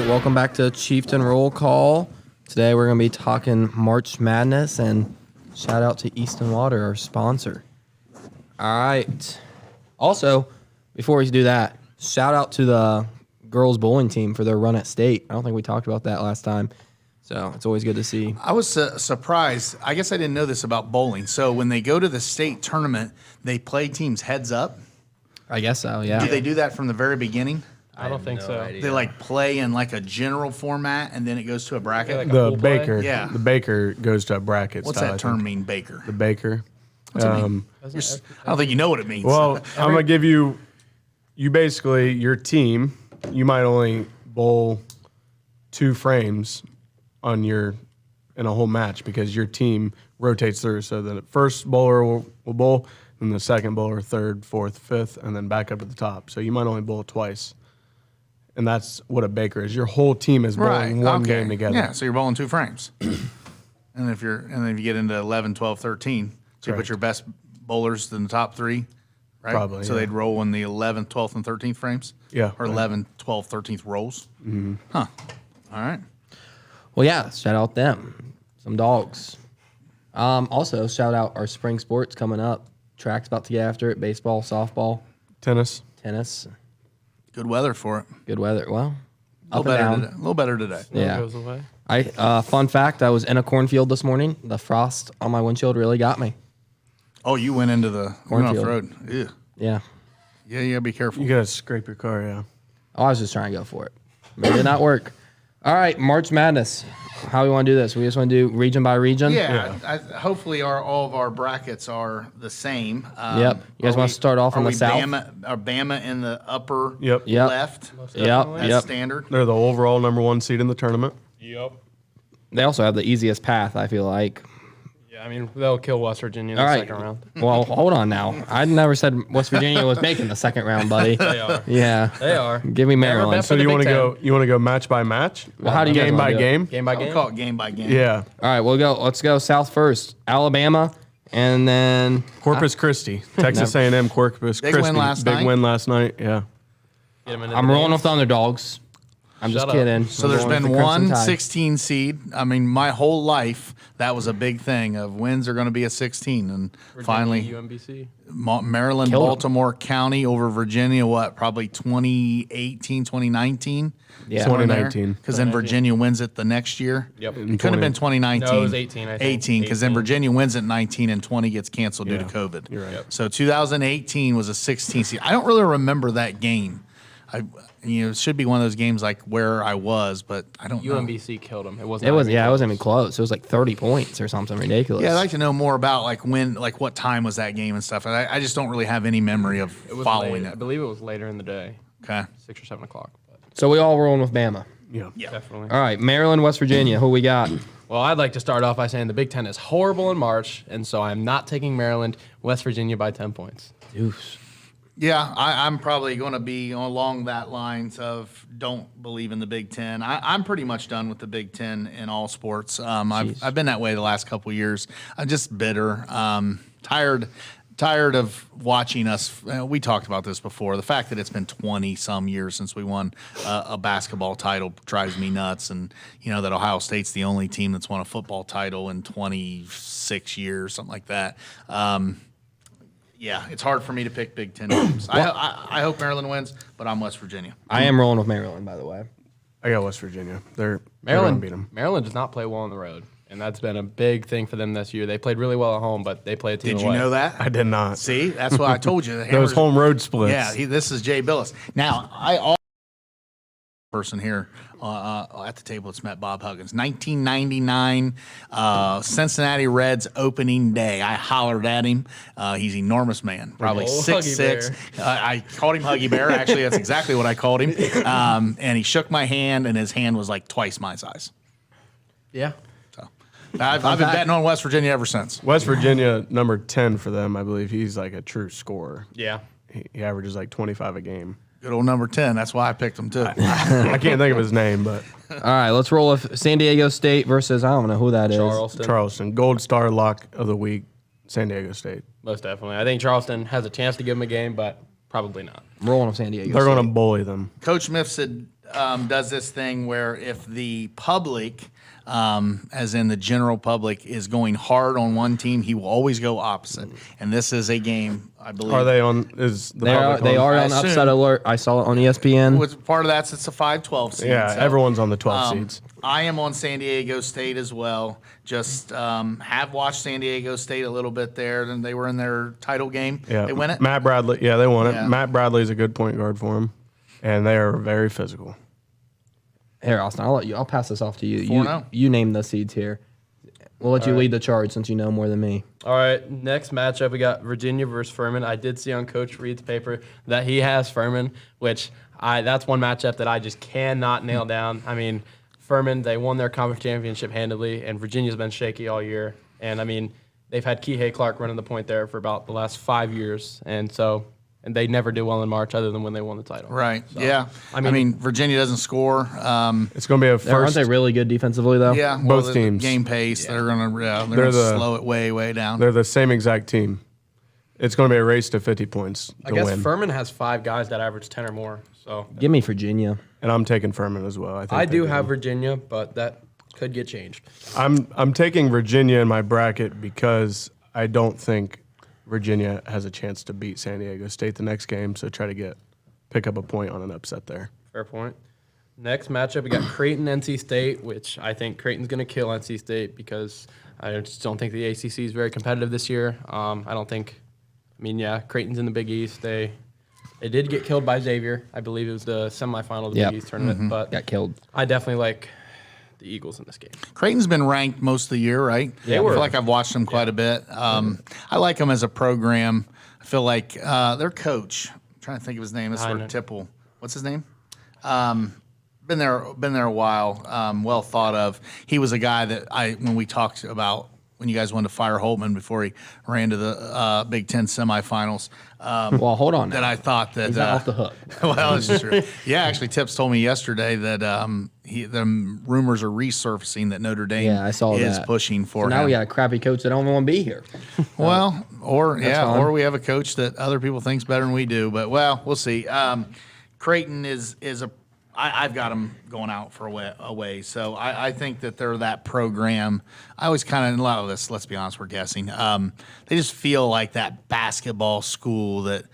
right, welcome back to Chieftain Roll Call. Today we're going to be talking March Madness, and shout out to Easton Water, our sponsor. All right. Also, before we do that, shout out to the girls bowling team for their run at state. I don't think we talked about that last time, so it's always good to see. I was surprised. I guess I didn't know this about bowling. So when they go to the state tournament, they play teams heads up. I guess so, yeah. Do they do that from the very beginning? I don't think so. They like play in like a general format, and then it goes to a bracket. like The pool play? baker, Yeah. the baker goes to a bracket. What's style, that term mean, baker? The baker. What's it mean? I don't think you know what it means. Well, I'm gonna give you. You basically your team. You might only bowl 2 frames on in a whole match because your team rotates through. So the first bowler will bowl, and the second bowler, third, fourth, fifth, and then back up at the top. So you might only bowl twice. And that's what a baker is. Your whole team is bowling one game together. Yeah, so you're bowling 2 frames. and if you get into 11, 12, 13, so you put your best bowlers in the top 3, right? Probably, So yeah. they'd roll in the 11th, 12th, and 13th frames? Yeah. Or 11th, 12th, 13th rolls? Mm-hmm. Huh. All right. Well, yeah, shout out them. Some dogs. Also, shout out our spring sports coming up. Track's about to get after it. Baseball, softball, Tennis. tennis. Good weather for it. Good weather. Well, A up little and better down. today. A little better today. Yeah. Goes away. Fun fact, I was in a cornfield this morning. The frost on my windshield really got me. Oh, you went into the Cornfield. road. Ew. Yeah. Yeah, you gotta be careful. You gotta scrape your car. Yeah. Oh, I was just trying to go for it. But it did not work. All right, March Madness. How we want to do this? We just want to do region by region? Yeah, hopefully all of our brackets are the same. Yep. You guys want to start off in the south? Bama in the upper Yep. Yep. left? Yep. That's Yep. standard. They're the overall number 1 seed in the tournament. Yep. They also have the easiest path, I feel like. Yeah, I mean, they'll kill West Virginia in All the right. second round. Well, hold on now. I never said West Virginia was making the second round, buddy. They are. Yeah. They are. Give me Never Maryland. bet So for do the you want to Big go? Ten. You want to go match by match? Well, how do you guys game by wanna do it? game? Game by I'll game? call it game by game. Yeah. All right, let's go south first. Alabama, and then Corpus Christi, Texas A&M. Corpus Big Christi. win last Big night. win last night. Yeah. Get 'em into I'm the rolling games. with the underdogs. I'm just Shut up. kidding. So I'm there's going been with the one Crimson Tide. 16 seed. I mean, my whole life, that was a big thing of wins are going to be a 16. And Virginia, finally, UMBC. Maryland, Killed 'em. Baltimore County over Virginia, probably 2018, 2019? Yeah. 2019. Because then Virginia wins it the next year. Yep. It could have been 2019. No, it was 18, I think. 18, because then 18. Virginia wins it 19 and 20 gets canceled due to Yeah. COVID. You're right. Yep. So 2018 was a 16 seed. I don't really remember that game. It should be one of those games like where I was, but I don't know. UMBC killed them. It wasn't. It wasn't even close. It was like 30 points or something ridiculous. Yeah, I'd like to know more about what time was that game and stuff. And I just don't really have any memory of It was following late. I it. believe it was later in the day, Okay. 6 or 7 o'clock. But So we all rolling with Bama. Yeah. definitely. All right, Maryland, West Virginia. Who we got? Well, I'd like to start off by saying the Big Ten is horrible in March, and so I'm not taking Maryland, West Virginia by 10 points. Deuce. Yeah, I'm probably going to be along that lines of don't believe in the Big Ten. I'm pretty much done with the Big Ten in all sports. I've been that way the last couple of years. I'm just bitter, tired of watching us. We talked about this before. The fact that it's been 20 some years since we won a basketball title drives me nuts. And that Ohio State's the only team that's won a football title in 26 years, something like that. Yeah, it's hard for me to pick Big Ten teams. I hope Maryland wins, but I'm West Virginia. I am rolling with Maryland, by the way. I got West Virginia. They're gonna beat them. Maryland does not play well on the road, and that's been a big thing for them this year. They played really well at home, but they play a team Did you away. know that? I did not. See, that's what I told you. The Those Hammers- home road splits. Yeah, this is Jay Billis. Now, person here at the table that's met Bob Huggins. 1999 Cincinnati Reds opening day. I hollered at him. He's an enormous man, probably Old 6'6". I called him Huggy Bear. Actually, that's exactly what I called him. And he shook my hand, and his hand was like twice my size. Yeah. So I've been betting on West Virginia ever since. West Virginia, number 10 for them, I believe. He's like a true scorer. Yeah. He averages like 25 a game. Good old number 10. That's why I picked him, too. I can't think of his name, but All right, let's roll with San Diego State versus, I don't know who that is. Charleston. Charleston, Gold Star lock of the week, San Diego State. Most definitely. I think Charleston has a chance to give them a game, but probably not. I'm rolling with San Diego They're State. going to bully them. Coach Miff said does this thing where if the public, as in the general public, is going hard on one team, he will always go opposite. And this is a game, I believe. Are they on? Is the They are, public they on? are I on upset assume. alert. I saw it on ESPN. With part of that's it's a 5-12 seed. Yeah, so, everyone's on the 12 seeds. I am on San Diego State as well. Just have watched San Diego State a little bit there. Then they were in their title game. Yeah, They win it. Matt Bradley. Yeah, they won Yeah. it. Matt Bradley's a good point guard for him, and they are very physical. Here, Austin, I'll pass this off to you. 4-0. You name the seeds here. We'll let you lead the charge since you know more than me. All right, next matchup, we got Virginia versus Furman. I did see on Coach Reed's paper that he has Furman, which that's one matchup that I just cannot nail down. I mean, Furman, they won their conference championship handily, and Virginia's been shaky all year. And, I mean, they've had Kihei Clark running the point there for about the last 5 years. And they never do well in March other than when they won the title. Right. So, Yeah. I mean, Virginia doesn't score. It's going to be a Aren't first. they really good defensively, though? Yeah. Both the teams. Game pace. They're going to They're slow it way down. They're the same exact team. It's going to be a race to 50 points I to guess win. Furman has 5 guys that average 10 or more. So Give me Virginia. And I'm taking Furman as well. I do have Virginia, but that could get changed. I'm taking Virginia in my bracket because I don't think Virginia has a chance to beat San Diego State the next game. So try to pick up a point on an upset there. Fair point. Next matchup, we got Creighton, NC State, which I think Creighton's going to kill NC State because I just don't think the ACC is very competitive this year. Creighton's in the Big East. They did get killed by Xavier. I believe it was the semifinal of the Big East tournament, but Got killed. I definitely like the Eagles in this game. Creighton's been ranked most of the year, right? They I were. feel like I've watched them quite a bit. I like them as a program. I feel like their coach, I'm trying to think of his name, this is for Heinen. Tipple. What's his name? Been there a while. Well thought of. He was a guy that when we talked about when you guys wanted to fire Holtman before he ran to the Big Ten semifinals. Well, hold on. That now. I thought that He's not off the hook. well, it's true. Yeah, actually, Tips told me yesterday that the rumors are resurfacing that Notre Dame Yeah, I saw is that. pushing for So now him. we got a crappy coach that don't even want to be here. Well, fine. or we have a coach that other people think's better than we do. But we'll see. Creighton is a. I've got them going out for a way. So I think that they're that program. I always kind of, a lot of this, let's be honest, we're guessing. They just feel like that basketball school that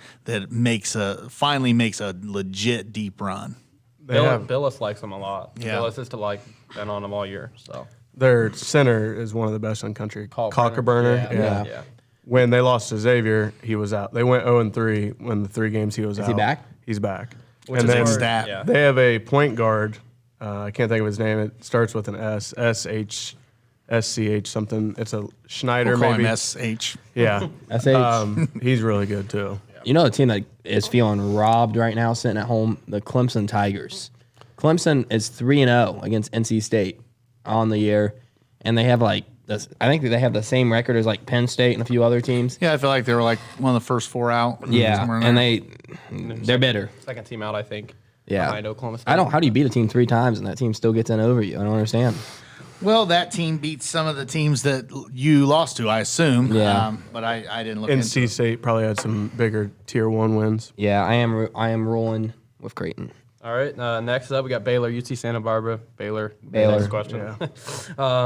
finally makes a legit deep run. Billis likes them a lot. Yeah. Billis is been on them all year. So Their center is one of the best in country. Cockburner. Yeah. When they lost to Xavier, he was out. They went 0-3 when the 3 games he was out. he back? He's back. Which and is a then good stat. Yeah. they have a point guard. I can't think of his name. It starts with an S. SCH something. It's a Schneider We'll call maybe. him SH. Yeah. SH. He's really good too. You know, a team that is feeling robbed right now, sitting at home, the Clemson Tigers. Clemson is 3-0 against NC State on the year, and they have I think they have the same record as Penn State and a few other teams. Yeah, I feel like they were one of the first 4 out. Yeah, somewhere in and there. they're bitter. Second team out, I think. Yeah, Behind Oklahoma State. How do you beat a team 3 times and that team still gets in over you? I don't understand. Well, that team beats some of the teams that you lost to, I assume. Yeah. But I didn't look into NC it. State probably had some bigger tier 1 wins. Yeah, I am rolling with Creighton. All right. Next up, we got Baylor, UC Santa Barbara. Baylor. Baylor. Next question.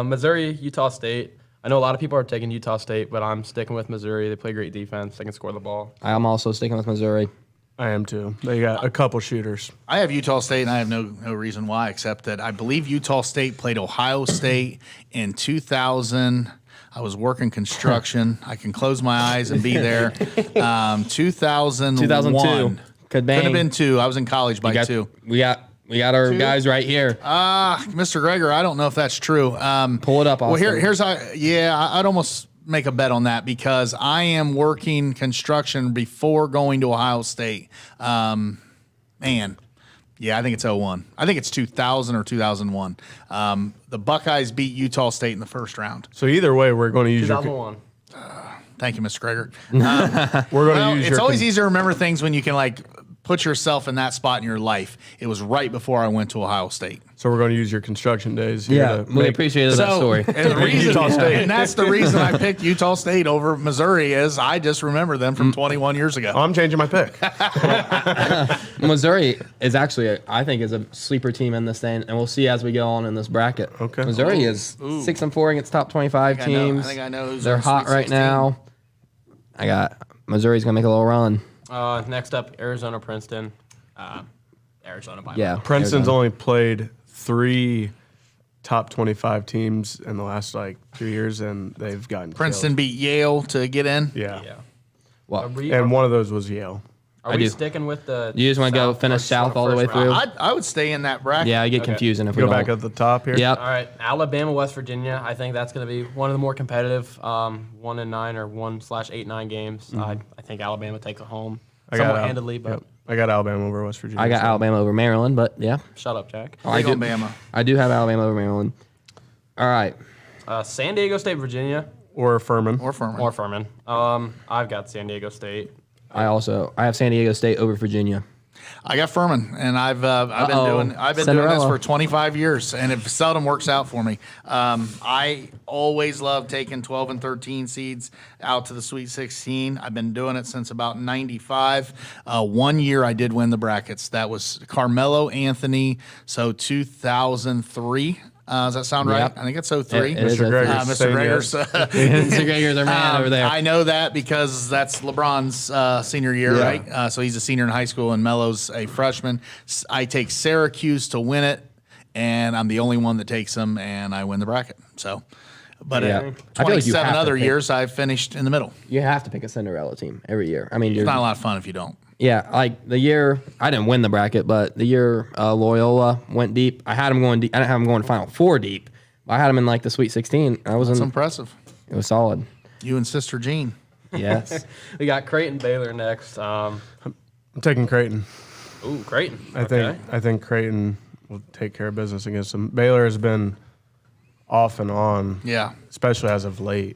Missouri, Utah State. I know a lot of people are taking Utah State, but I'm sticking with Missouri. They play great defense. They can score the ball. I'm also sticking with Missouri. I am too. They got a couple shooters. I have Utah State, and I have no reason why, except that I believe Utah State played Ohio State in 2000. I was working construction. I can close my eyes and be there. 2001. 2002. Could bang. Could have been 2. I was in college by 2. We got our guys right here. Mr. Greger, I don't know if that's true. Pull it up, Well, Austin. here's how. Yeah, I'd almost make a bet on that because I am working construction before going to Ohio State. Man, yeah, I think it's 01. I think it's 2000 or 2001. The Buckeyes beat Utah State in the first round. So either way, we're going to use 2001. Thank you, Mr. Greger. we're going to Well, use it's your always easier to remember things when you can put yourself in that spot in your life. It was right before I went to Ohio State. So we're going to use your construction days. Here Yeah, to we make- appreciated that story. And the reason, Utah State. and that's the reason I picked Utah State over Missouri is I just remember them from 21 years ago. I'm changing my pick. Missouri is actually, I think, is a sleeper team in this thing, and we'll see as we go on in this bracket. Okay. Missouri is 6-4 against top 25 I know- teams. I think I know who's They're in the hot Sweet right 16. now. I got Missouri's gonna make a little run. Next up, Arizona, Princeton. Arizona by Yeah, Princeton's Arizona. only played 3 top 25 teams in the last 2 years, and they've gotten Princeton beat Yale to get in. killed. Yeah. Yeah. Well, And one of those was Yale. Are I we do. sticking with the? You just want to go South finish or south all the way first round? through? I would stay in that bracket. Yeah, I get Okay. confusing if we Go don't. back at the top here. Yep. All right, Alabama, West Virginia. I think that's going to be one of the more competitive 1-9 or 1/8-9 games. I think Alabama takes it home somewhat Al- handedly, but yep. I got Alabama over West Virginia. I got so- Alabama over Maryland, but yeah, shut up, Jack. I Big do. on Bama. I do have Alabama over Maryland. All right. San Diego State, Virginia, Or Furman. Or Furman. or Furman. I've got San Diego State. I have San Diego State over Virginia. I got Furman, and I've been Uh-oh. doing this Cinderella. for 25 years, and it seldom works out for me. I always love taking 12 and 13 seeds out to the Sweet 16. I've been doing it since about 95. 1 year I did win the brackets. That was Carmelo Anthony, so 2003. Does that sound right? Yep. I think it's 03. It is Mr. Gregor. Mr. saying Gregor's. yes. Mr. Gregor, their man over there. I know that because that's LeBron's senior year, Yeah. right? So he's a senior in high school, and Melo's a freshman. I take Syracuse to win it, and I'm the only one that takes them, and I win the bracket. So, but Yeah. in I feel like you 27 have to other pick- years, I've finished in the middle. You have to pick a Cinderella team every year. I mean, It's you're not a lot of fun if you don't. yeah, like the year I didn't win the bracket, but the year Loyola went deep, I had them going deep. I didn't have them going Final Four deep. I had them in like the Sweet 16. I was It's in. impressive. It was solid. You and Sister Jean. Yes. We got Creighton, Baylor next. I'm taking Creighton. Creighton. I think Creighton will take care of business against them. Baylor has been off and on, Yeah. especially as of late.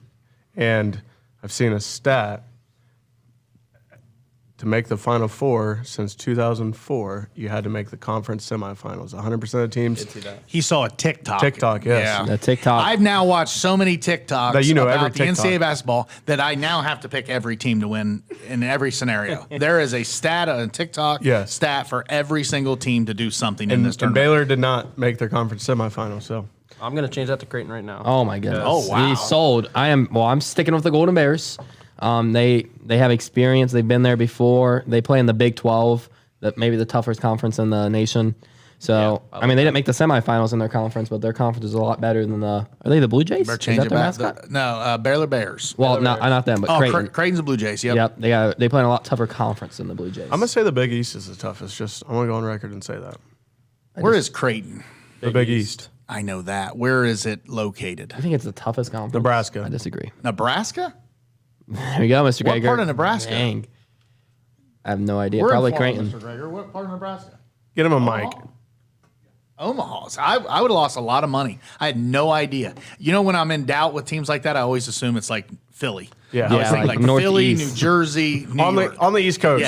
And I've seen a stat to make the Final Four since 2004, you had to make the conference semifinals. 100% of teams. See that. He saw a TikTok. TikTok, yes. The TikTok. I've now watched so many TikToks That you know about every the TikTok. NCAA basketball that I now have to pick every team to win in every scenario. There is a stat, a TikTok Yes. stat for every single team to do something in And, this and tournament. Baylor did not make their conference semifinals, so I'm going to change that to Creighton right now. Oh my goodness. Oh, wow. He sold. I'm sticking with the Golden Bears. They have experience. They've been there before. They play in the Big 12, maybe the toughest conference in the nation. So Yeah, I mean, they didn't make the semifinals in their conference, but their conference is a lot better than the. Are they the Blue Jays? Better Is change that it their back. mascot? No, Baylor Bears. Well, not them, but Creighton. Creighton's the Blue Jays. Yep. Yep, they play in a lot tougher conference than the Blue Jays. I'm gonna say the Big East is the toughest. Just I'm gonna go on record and say that Where is Creighton? the Big East. I know that. Where is it located? I think it's the toughest conference. Nebraska. I disagree. Nebraska? There you go, Mr. What Gregor. part of Nebraska? Dang. I have no idea. We're Probably in Florida, Creighton. Mr. Gregor. What part of Nebraska? Get him a mic. Omaha. So I would have lost a lot of money. I had no idea. You know, when I'm in doubt with teams like that, I always assume it's like Philly. Yeah. I always Yeah, think like like Philly, Northeast. New Jersey, New On York. the East Coast.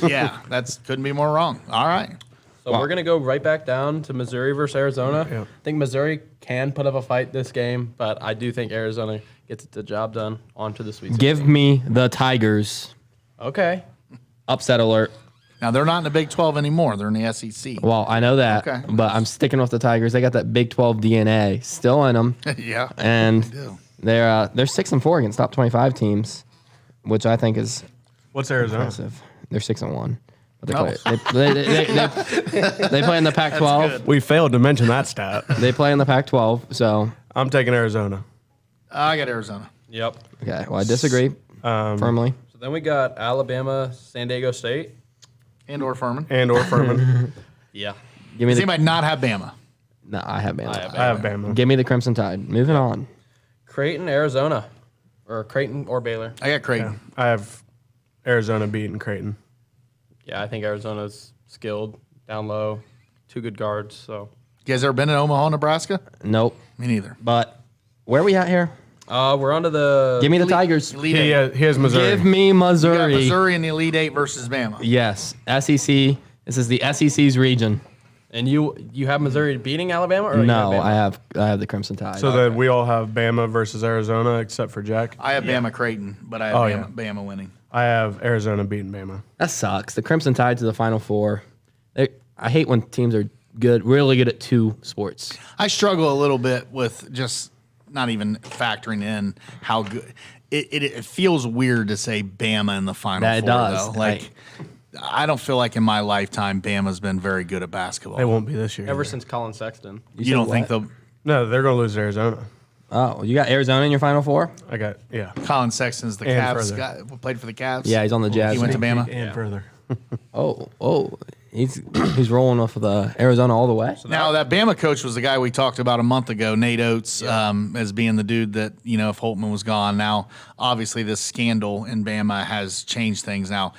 Yeah. That's couldn't be more wrong. All right. So we're going to go right back down to Missouri versus Arizona. Yeah. I think Missouri can put up a fight this game, but I do think Arizona gets the job done onto the Sweet 16. Give me the Tigers. Okay. Upset alert. Now they're not in the Big 12 anymore. They're in the SEC. Well, I know that, Okay. but I'm sticking with the Tigers. They got that Big 12 DNA still in them, Yeah. and do. they're 6-4 against top 25 teams, which I think is What's Arizona? impressive. They're 6-1, but Oh. they play in the Pac-12. We failed to mention that stat. They play in the Pac-12, so I'm taking Arizona. I got Arizona. Yep. okay. Well, I disagree firmly. So then we got Alabama, San Diego State. And or Furman. And or Furman. Yeah. Give me Does the. anybody not have Bama? No, I have Bama. I have I have Bama. Give me the Crimson Tide. Moving on. Creighton, Arizona. Or Creighton or Baylor. I got Creighton. I have Arizona beating Creighton. Yeah, I think Arizona's skilled, down low, 2 good guards. So You guys ever been in Omaha, Nebraska? Nope. Me neither. But where are we at here? We're on to the. Give me the Tigers. Elite He Eight. has Missouri. Give me You got Missouri. Missouri in the Elite Eight versus Bama. Yes, SEC. This is the SEC's region. And you have Missouri beating Alabama? Or No, you have Bama? I have the Crimson Tide. So then we all have Bama versus Arizona, except for Jack. I have Bama Creighton, but I have Oh, Bama winning. I have Arizona beating Bama. That sucks. The Crimson Tide to the Final Four. I hate when teams are really good at two sports. I struggle a little bit with just not even factoring in how good it feels weird to say Bama in the Final That it Four. does. Though. Like, I don't feel like in my lifetime Bama's been very good at basketball. They won't be this year. Ever either. since Colin Sexton. You don't think what? the No, they're going to lose to Arizona. Oh, you got Arizona in your Final Four? I got, yeah. Colin Sexton's the And Cavs further. guy, played for the Cavs? Yeah, he's on the Jazz. He went to Bama. And further. Oh, he's rolling off of the Arizona all the way. Now that Bama coach was the guy we talked about a month ago, Nate Oates, as being the dude that, if Holtman was gone. Now, obviously, this scandal in Bama has changed things. Now,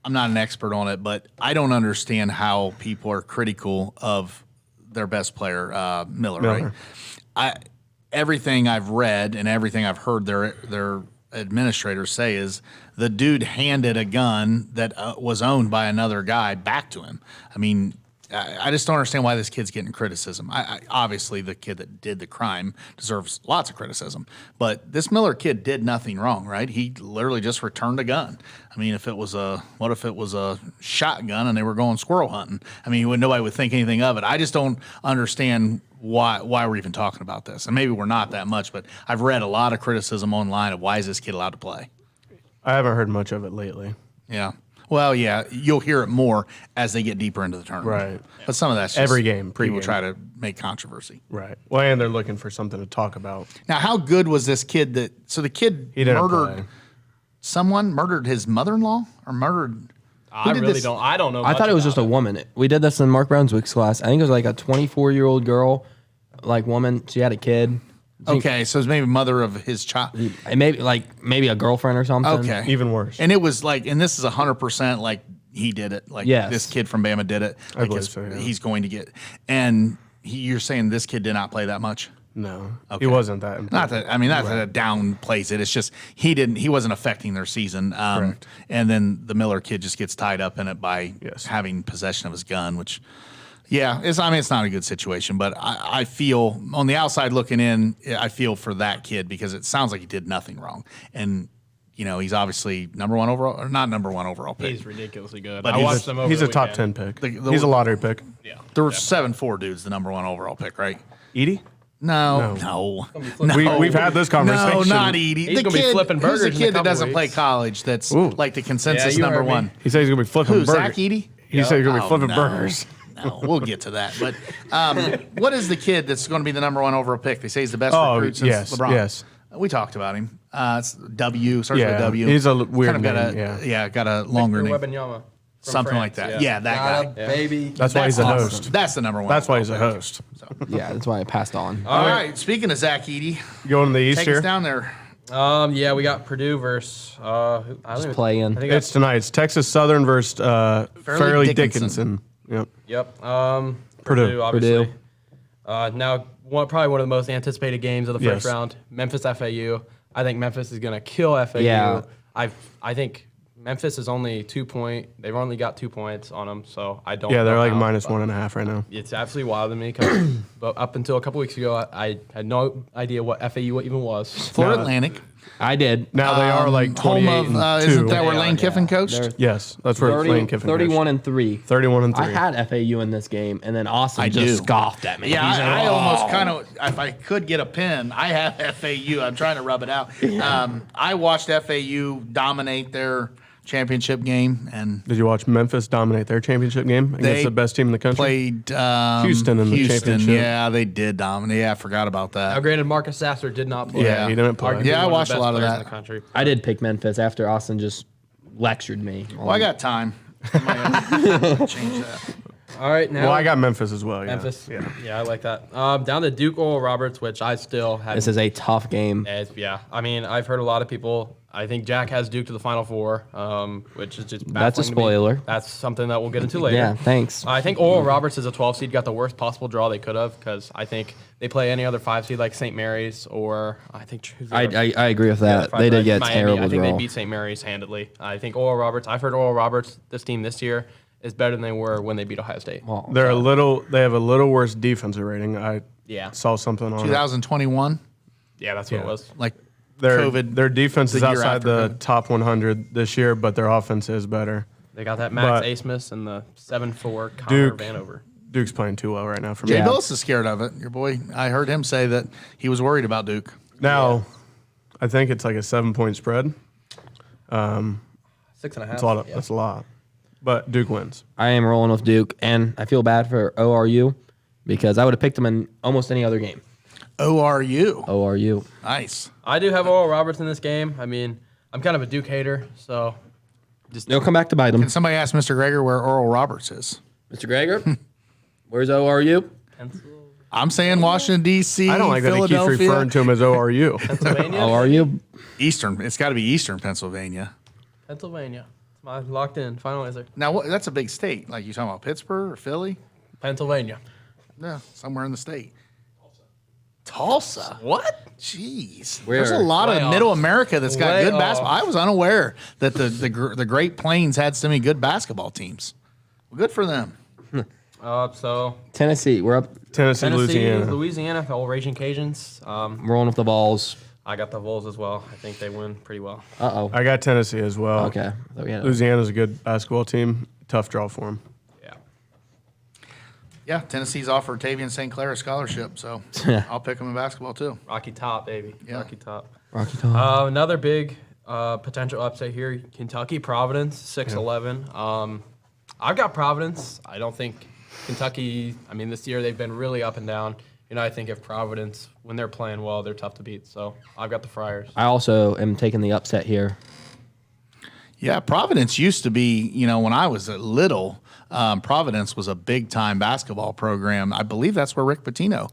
I'm not an expert on it, but I don't understand how people are critical of their best player, Miller. Right? Everything I've read and everything I've heard their administrators say is the dude handed a gun that was owned by another guy back to him. I mean, I just don't understand why this kid's getting criticism. Obviously, the kid that did the crime deserves lots of criticism, but this Miller kid did nothing wrong, right? He literally just returned a gun. I mean, what if it was a shotgun and they were going squirrel hunting? I mean, nobody would think anything of it. I just don't understand why we're even talking about this. And maybe we're not that much, but I've read a lot of criticism online of why is this kid allowed to play? I haven't heard much of it lately. Yeah. Well, yeah, you'll hear it more as they get deeper into the tournament. Right. But some of that's just Every game, people pregame. try to make controversy. Right. Well, and they're looking for something to talk about. Now, how good was this kid so the kid He didn't murdered play. murdered his mother-in-law or murdered I really don't. I don't know. I thought it was just a a woman. We did this in Mark Brunswick's class. I think it was like a 24-year-old girl, woman. She had a kid. Okay, so it's maybe mother of his child. And maybe a girlfriend or something. Okay. Even worse. And it was and this is 100% he did it. Yes. This kid from Bama did it. I believe so, yeah. He's going to get. And you're saying this kid did not play that much? No. Okay. He wasn't that important. Not that that it downplays it. It's just he wasn't affecting their season. Correct. And then the Miller kid just gets tied up in it by Yes. having possession of his gun, which it's not a good situation. But I feel on the outside looking in, I feel for that kid because it sounds like he did nothing wrong. And he's obviously number one overall, or not number one overall pick. He's ridiculously good. But I watched him over He's the a top weekend. 10 pick. The- He's a lottery pick. Yeah. There were 7'4" dudes, the number one overall pick, right? Edie? No. We've had this conversation. No, not Edie. He's The gonna be kid, flipping who's the burgers in a kid that couple doesn't play weeks. college that's Ooh. like the consensus Yeah, you number heard me. one? He said he's going to be flipping Who, burgers. Zach Edie? He said he's going to be flipping no. burgers. No, we'll get to that. But what is the kid that's going to be the number one overall pick? They say he's the best Oh, recruit since yes, LeBron. yes. We talked about him. It's W, starts with Yeah, W. he's a weird kind of name, got a longer Victor name. Wembanyama from Something like France, that. Yeah, that guy. baby. That's why he's a awesome. host. That's the number one. That's why he's a overall pick. host. Yeah, that's why I passed on. All right. Speaking of Zach Edey, Going to the East take here. us down there. Yeah, we got Purdue versus. Just playing. I think It's tonight. It's Texas Southern versus Fairleigh Dickinson. Yep. Yep. Purdue. Obviously. Now, probably one of the most anticipated games of the first Yes. round. Memphis FAU. I think Memphis is going to kill FAU. Yeah. I think Memphis is only 2 point. They've only got 2 points on them, so I don't. Yeah, they're know like how, minus but 1.5 right now. It's absolutely wild to me. 'Cause, but up until a couple weeks ago, I had no idea what FAU even was. Florida No. Atlantic. I did. Now they are like Home 28 of, and 2. isn't that where Yeah, Lane Kiffin coached? They're Yes, that's where Lane Kiffin 31 coached. and 3. 31 and 3. I had FAU in this game, and then Austin I just do. scoffed at me. Yeah, He's like, I "Oh." almost kind of, if I could get a pen, I have FAU. I'm trying to rub it out. I watched FAU dominate their championship game, and Did you watch Memphis dominate their championship game against They the best team in the country? played Houston in the championship. Yeah, they did dominate. Yeah, I forgot about Now, that. granted, Marcus Sasser did not play. Yeah, he didn't play. Arguably Yeah, I one watched the a best lot of players that. in the country. I did pick Memphis after Austin just lectured me. Well, I got time. I might have to change that. All right, now Well, I got Memphis as well. Yeah. Memphis. Yeah. I like that. Down to Duke Oral Roberts, which I still have. This is a tough game. Yeah, I mean, I've heard a lot of people. I think Jack has Duke to the Final Four, which is just That's a baffling to me. spoiler. That's something that we'll get into later. Yeah, thanks. I think Oral Roberts is a 12 seed, got the worst possible draw they could have because I think they play any other 5 seed like St. Mary's or I think I agree with that. They did get Miami. terrible I think draw. they beat St. Mary's handedly. I think Oral Roberts. I've heard Oral Roberts this team this year is better than they were when they beat Ohio State. Well, They have a little worse defensive rating. I Yeah. saw something on it. 2021, Yeah, that's what it was. like Their COVID. their defense is the year outside after the COVID. top 100 this year, but their offense is better. They got that Max But- Asmus and the 7'4" Connor Duke- Vanover. Duke's playing too well right now for Jay me. Yeah. Billis is scared of it. Your boy, I heard him say that he was worried about Duke. Now, I think it's like a 7-point spread. 6.5. That's a lot. But Duke wins. I am rolling with Duke, and I feel bad for ORU because I would have picked them in almost any other game. ORU. ORU. Nice. I do have Oral Roberts in this game. I mean, I'm kind of a Duke hater, so They'll come back to bite them. Can somebody ask Mr. Greger where Oral Roberts is? Mr. Greger, where's ORU? I'm saying Washington, D.C., I don't like that he keeps Philadelphia. referring to him as ORU. Pennsylvania. ORU. Eastern. It's got to be Eastern Pennsylvania. Pennsylvania. It's my locked in final answer. Now, that's a big state. Like you talking about Pittsburgh or Philly? Pennsylvania. No, somewhere in the state. Tulsa. What? Jeez. Where? There's a lot Way of off. Middle America that's got Way good off. basketball. I was unaware that the Great Plains had so many good basketball teams. Well, good for them. So Tennessee. We're up. Tennessee, Tennessee, Louisiana. Louisiana, all Raging Cajuns. Rolling with the balls. I got the Vols as well. I think they win pretty well. Uh-oh. I got Tennessee as well. Okay. I thought we had a- Louisiana's a good basketball team. Tough draw for them. Yeah. Yeah, Tennessee's offered Tavian St. Clair a scholarship, so I'll pick them in basketball too. Rocky Top, baby. Yeah. Rocky Top. Rocky Top. Another big potential upset here, Kentucky, Providence, 6-11. I've got Providence. I don't think Kentucky, I mean, this year they've been really up and down. You know, I think if Providence, when they're playing well, they're tough to beat. So I've got the Friars. I also am taking the upset here. Yeah, Providence used to be, when I was little, Providence was a big-time basketball program. I believe that's where Rick Pitino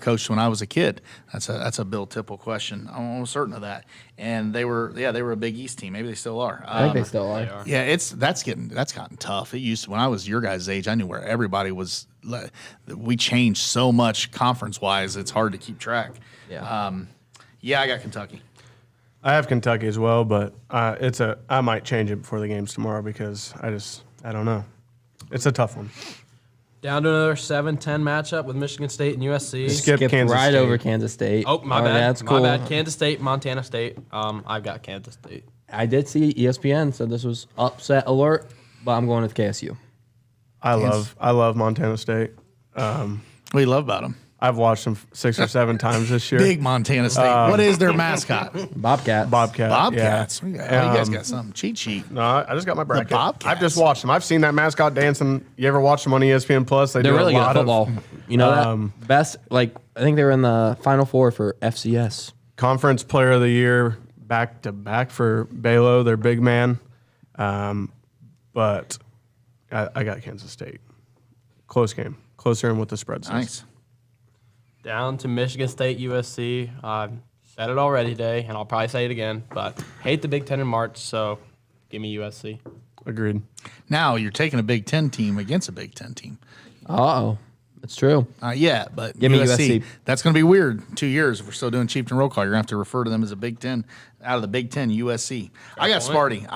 coached when I was a kid. That's a Bill Tipple question. I'm almost certain of that. And they were a Big East team. Maybe they still are. I think they still are. They are. Yeah, that's gotten tough. It used to, when I was your guys' age, I knew where everybody was. We changed so much conference-wise, it's hard to keep track. Yeah. Yeah, I got Kentucky. I have Kentucky as well, but I might change it before the games tomorrow because I don't know. It's a tough one. Down to another 7-10 matchup with Michigan State and USC. Skip Skip Kansas right State. over Kansas State. Oh, my Oh, bad. That's cool. My bad. Kansas State, Montana State. I've got Kansas State. I did see ESPN said this was upset alert, but I'm going with KSU. I love Montana State. What do you love about them? I've watched them 6 or 7 times this year. Big Montana State. What is their mascot? Bobcats. Bobcats. Yeah. You guys got something cheat sheet. No, I just got my bracket. Bobcats. I've just watched them. I've seen that mascot dancing. You ever watch them on ESPN Plus? They They're do really a good at lot football. You know that? Best, I think they were in the Final Four for FCS. Conference Player of the Year back to back for Balo, their big man. But I got Kansas State. Close game. Closer in what the spread says. Nice. Down to Michigan State, USC. I've said it already today, and I'll probably say it again, but hate the Big Ten in March, so give me USC. Agreed. Now you're taking a Big Ten team against a Big Ten team. Uh-oh. That's true. Yeah, but Give me USC. USC. That's going to be weird. 2 years if we're still doing Chieftain roll call. You're going to have to refer to them as a Big Ten out of the Big Ten. USC. I got Sparty.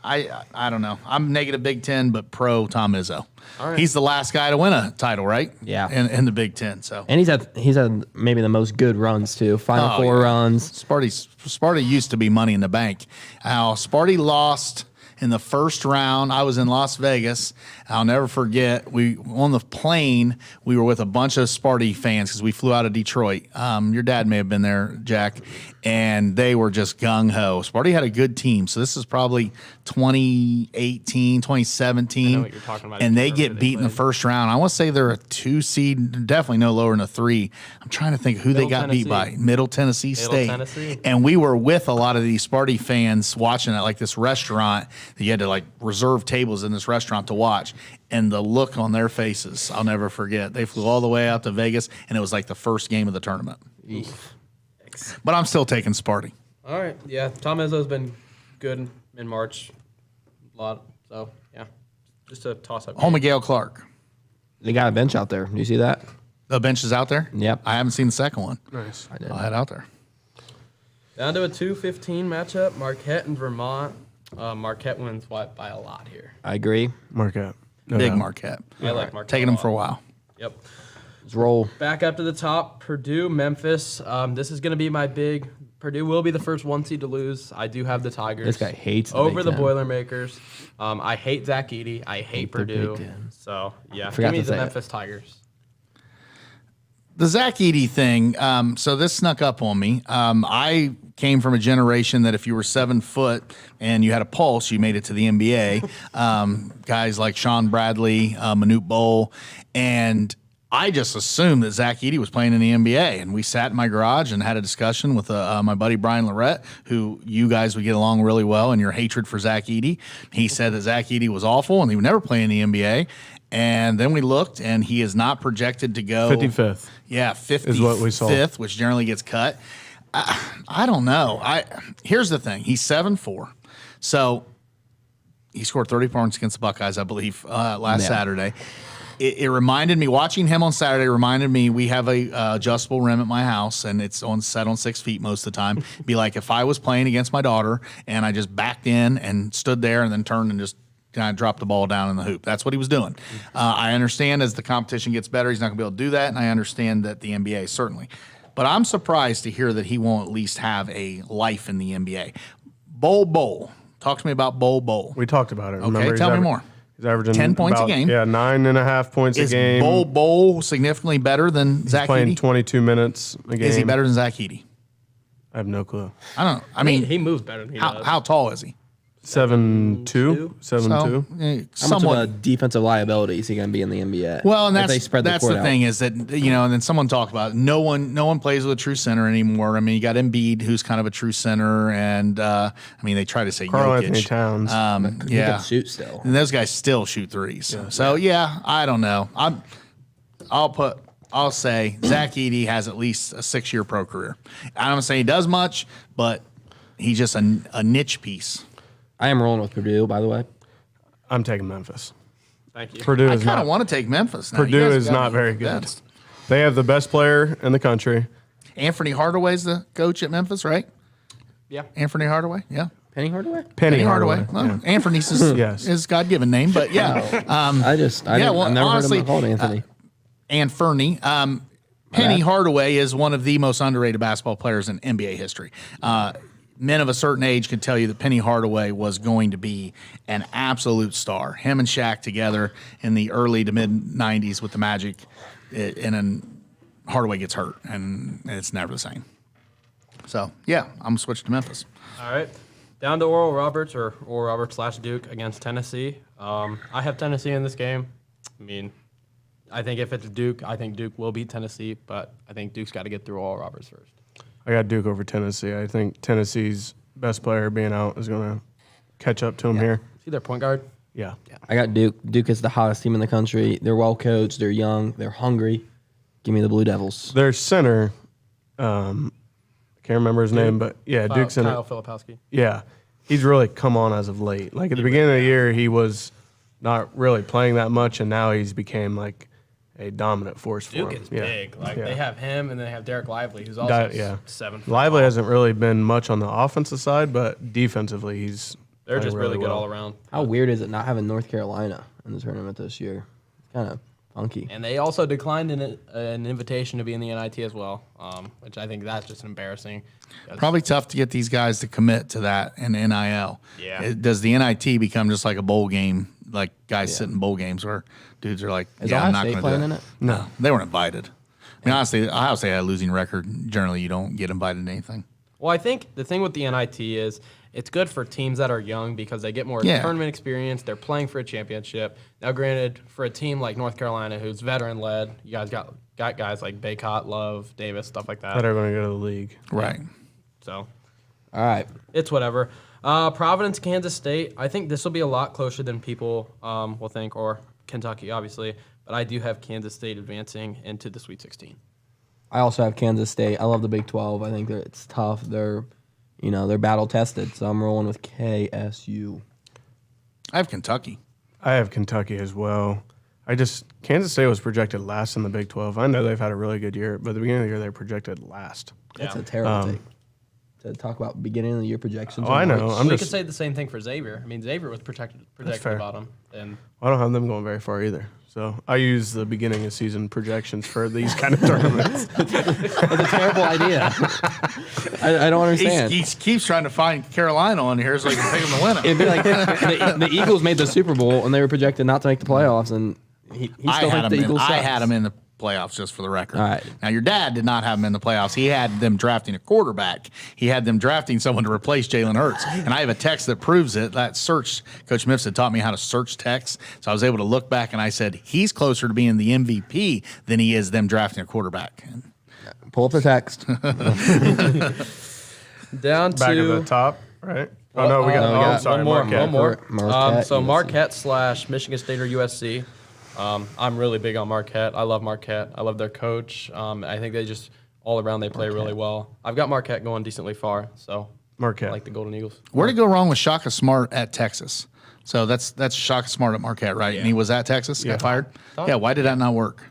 I don't know. I'm negative Big Ten, but pro Tom Izzo. All right. He's the last guy to win a title, right? Yeah. In the Big Ten. So And he's had maybe the most good runs, too. Final Four yeah. runs. Sparty used to be Money in the Bank. Sparty lost in the first round. I was in Las Vegas. I'll never forget. We on the plane. We were with a bunch of Sparty fans because we flew out of Detroit. Your dad may have been there, Jack, and they were just gung ho. Sparty had a good team. So this is probably 2018, 2017. I know what you're talking about. And they Whoever get beat in the played. first round. I want to say they're a 2 seed, definitely no lower than a 3. I'm trying to think who they Middle got beat by. Tennessee. Middle Tennessee State. Tennessee. And we were with a lot of these Sparty fans watching at like this restaurant that you had to like reserve tables in this restaurant to watch. And the look on their faces, I'll never forget. They flew all the way out to Vegas, and it was like the first game of the tournament. But I'm still taking Sparty. All right. Yeah, Tom Izzo's been good in March. A lot. So, yeah. Just a toss-up. Home Miguel Clark. They got a bench out there. Do you see that? The bench is out there? Yep. I haven't seen the second one. Nice. I did. I'll head out there. Down to a 2:15 matchup, Marquette and Vermont. Marquette wins by a lot here. I agree. Marquette. No Big doubt. Marquette. I like Marquette. Taking them for a while. Yep. Let's roll. Back up to the top, Purdue, Memphis. This is going to be my big. Purdue will be the first 1 seed to lose. I do have the Tigers. This guy hates the over Big the Ten. Boilermakers. I hate Zach Edey. I hate the Purdue. Big Ten. So yeah, Forgot give me to the say it. Memphis Tigers. The Zach Edey thing, so this snuck up on me. I came from a generation that if you were 7 foot and you had a pulse, you made it to the NBA. Guys like Sean Bradley, Manute Bol, and I just assumed that Zach Edey was playing in the NBA. And we sat in my garage and had a discussion with my buddy Brian Lorette, who you guys would get along really well, and your hatred for Zach Edey. He said that Zach Edey was awful and he would never play in the NBA. And then we looked, and he is not projected to go 55th. Yeah, 55th is what we saw. which generally gets cut. I don't know. Here's the thing. He's 7'4", so he scored 30 points against the Buckeyes, I believe, last Saturday. It reminded me, watching him on Saturday reminded me, we have a adjustable rim at my house, and it's set on 6 feet most of the time. Be like if I was playing against my daughter, and I just backed in and stood there and then turned and just kind of dropped the ball down in the hoop. That's what he was doing. I understand as the competition gets better, he's not going to be able to do that, and I understand that the NBA certainly. But I'm surprised to hear that he won't at least have a life in the NBA. Bol. Talk to me about Bol. We talked about it. Okay, Remember, tell me more. He's averaging 10 points a game. Yeah, 9.5 points Is a game. Bol significantly better than Zach playing Edey? 22 minutes a game. Is he better than Zach Edey? I have no clue. I don't know. I mean, he moves better than he does. how tall is he? 7'2", 7'2". So, How much of somewhat. a defensive liability is he going to be in the NBA? Well, and If that's they spread that's court the out? thing is that and then someone talked about it. No one plays with a true center anymore. I mean, you got Embiid, who's kind of a true center, and they try to say Karl Jokic. Anthony Towns. He Yeah, can shoot still. and those guys still shoot threes. So I don't know. I'll say Zach Edey has at least a 6-year pro career. I don't say he does much, but he's just a niche piece. I am rolling with Purdue, by the way. I'm taking Memphis. Thank you. Purdue I is kind not. of want to take Memphis. Now. You Purdue guys is got not me very good. convinced. They have the best player in the country. Anthony Hardaway's the coach at Memphis, right? Yeah. Anthony Hardaway, yeah. Penny Hardaway? Penny Hardaway. Well, Yeah. Anthony's his, Yes. his God-given name, but yeah. I've never honestly, heard him called Anthony. And Fernie. Penny Hardaway is one of the most underrated basketball players in NBA history. Men of a certain age can tell you that Penny Hardaway was going to be an absolute star. Him and Shaq together in the early to mid-'90s with the Magic, and then Hardaway gets hurt, and it's never the same. So, yeah, I'm switching to Memphis. All right. Down to Oral Roberts / Duke against Tennessee. I have Tennessee in this game. I mean, I think if it's Duke, I think Duke will beat Tennessee, but I think Duke's got to get through Oral Roberts first. I got Duke over Tennessee. I think Tennessee's best player being out is going to catch up to him here. See their point guard? Yeah. I got Duke. Duke is the hottest team in the country. They're well coached. They're young. They're hungry. Give me the Blue Devils. Their center, I can't remember his name, but yeah, Duke's center. Kyle Filipowski. Yeah. He's really come on as of late. Like at the beginning of the year, he was not really playing that much, and now he's became like a dominant force for Duke him. is big. They have him, and they have Derek Lively, who's also 7 foot Lively tall. hasn't really been much on the offensive side, but defensively, They're playing just really good well. all around. How weird is it not having North Carolina in the tournament this year? It's kind of funky. And they also declined an invitation to be in the NIT as well, which I think that's just embarrassing. Probably tough to get these guys to commit to that in NIL. Yeah. Does the NIT become just like a bowl game, like guys sit in bowl games where dudes are like, Is yeah, Ohio I'm not State going to playing do in it? it? No, they weren't invited. I mean, honestly, Ohio State had a losing record. Generally, you don't get invited to anything. Well, I think the thing with the NIT is it's good for teams that are young because they get more Yeah. tournament experience. They're playing for a championship. Now, granted, for a team like North Carolina, who's veteran-led, you guys got guys like Baycott, Love, Davis, stuff like that that. are going to go to the league. Right. So All right. it's whatever. Providence, Kansas State. I think this will be a lot closer than people will think, or Kentucky, obviously. But I do have Kansas State advancing into the Sweet 16. I also have Kansas State. I love the Big 12. I think that it's tough. They're, they're battle tested. So I'm rolling with KSU. I have Kentucky. I have Kentucky as well. Kansas State was projected last in the Big 12. I know they've had a really good year, but at the beginning of the year, they were projected last. That's a terrible take. To talk about beginning of the year projections. Oh, I know. We could say the same thing for Xavier. I mean, Xavier was projected fair. bottom. And I don't have them going very far either. So I use the beginning of season projections for these kind of tournaments. That's a terrible idea. I don't understand. He keeps trying to find Carolina on here so he can pick them to win it. It'd be like the Eagles made the Super Bowl and they were projected not to make the playoffs, and he still thinks the Eagles I sucks. had him in the playoffs, just for the record. All right. Now, your dad did not have him in the playoffs. He had them drafting a quarterback. He had them drafting someone to replace Jalen Hurts. And I have a text that proves it. That search, Coach Miffs had taught me how to search text. So I was able to look back, and I said, he's closer to being the MVP than he is them drafting a quarterback. Pull up the text. down Back to at the top, right? Oh, no, we got, got sorry, one Marquette. more. Marquette, So USC. Marquette / Michigan State or USC. I'm really big on Marquette. I love Marquette. I love their coach. I think they just all around they play really well. I've got Marquette going decently far, so Marquette. I like the Golden Eagles. Where did it go wrong with Shaka Smart at Texas? So that's Shaka Smart at Marquette, right? And he was at Texas, got fired? Yeah, why did that not work?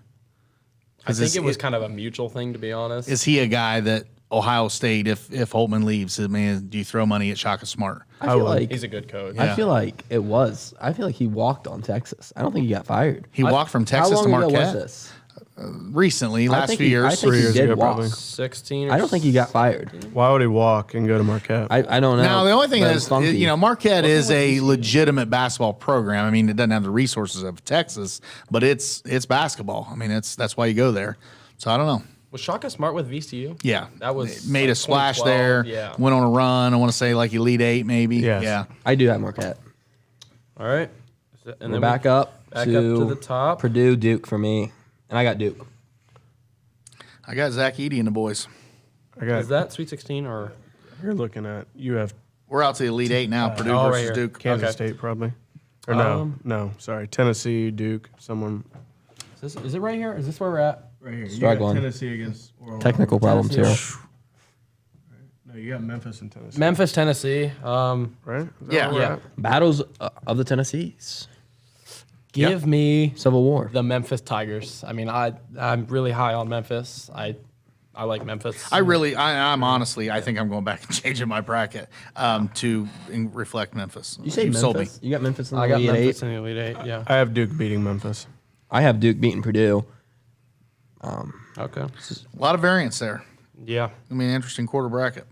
I think it was kind of a mutual thing, to be honest. Is he a guy that Ohio State, if Holtman leaves, I mean, do you throw money at Shaka Smart? I feel like He's a good coach. I feel like it was. I feel like he walked on Texas. I don't think he got fired. He walked from Texas How to long Marquette ago was this? recently, last think few he- years. I think 3 he years did ago, walk. probably. 16 or I don't think he got fired. Why would he walk and go to Marquette? I don't know. Now, the only thing but is, it's funky. Marquette is a legitimate basketball program. I mean, it doesn't have the resources of Texas, but it's basketball. I mean, that's why you go there. So I don't know. Was Shaka Smart with VCU? Yeah, That was made like a splash 2012, there. yeah. Went on a run. I want to say like Elite Eight, maybe. Yes. Yeah. I do have Marquette. All right. And We're back up to the top. Purdue, Duke for me, and I got Duke. I got Zach Edey and the boys. I got. Is that Sweet 16 or You're looking at. You have We're out to the Elite Eight now. Purdue right versus here. Duke. Kansas Okay. State probably. Or no, sorry, Tennessee, Duke, someone. is it right here? Is this where we're at? Right here. Struggling. Tennessee against Oral. Technical problems here. No, you got Memphis and Tennessee. Memphis, Tennessee. Right? Is that Yeah. where we're Yeah. at? Battles of the Tennessees. Give me Civil War. the Memphis Tigers. I mean, I'm really high on Memphis. I like Memphis. I'm honestly, I think I'm going back and changing my bracket to reflect Memphis. You say You've sold me. Memphis? You got Memphis in the I got Elite Memphis Eight? in the Elite Eight. Yeah. I have Duke beating Memphis. I have Duke beating Purdue. Okay. A lot of variance there. Yeah. I mean, interesting quarter bracket.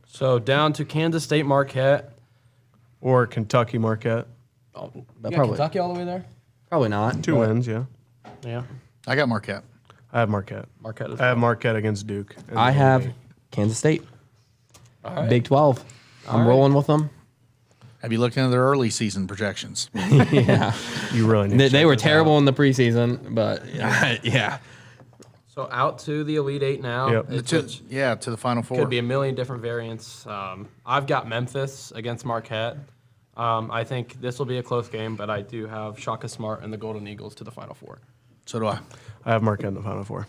So down to Kansas State, Marquette. Or Kentucky Marquette. Oh, you But got probably- Kentucky all the way there. Probably not. 2 but wins, yeah. Yeah. I got Marquette. I have Marquette. Marquette is. I have Marquette against Duke. in I the have Elite Kansas State. All right. Big 12. I'm rolling with them. Have you looked into their early season projections? Yeah. Eight. You really need They, to they check were this terrible out. in the preseason, but yeah. So out to the Elite Eight now. Yep. It's- it's- to the Final Four. Could be a million different variants. I've got Memphis against Marquette. I think this will be a close game, but I do have Shaka Smart and the Golden Eagles to the Final Four. So do I. I have Marquette in the Final Four.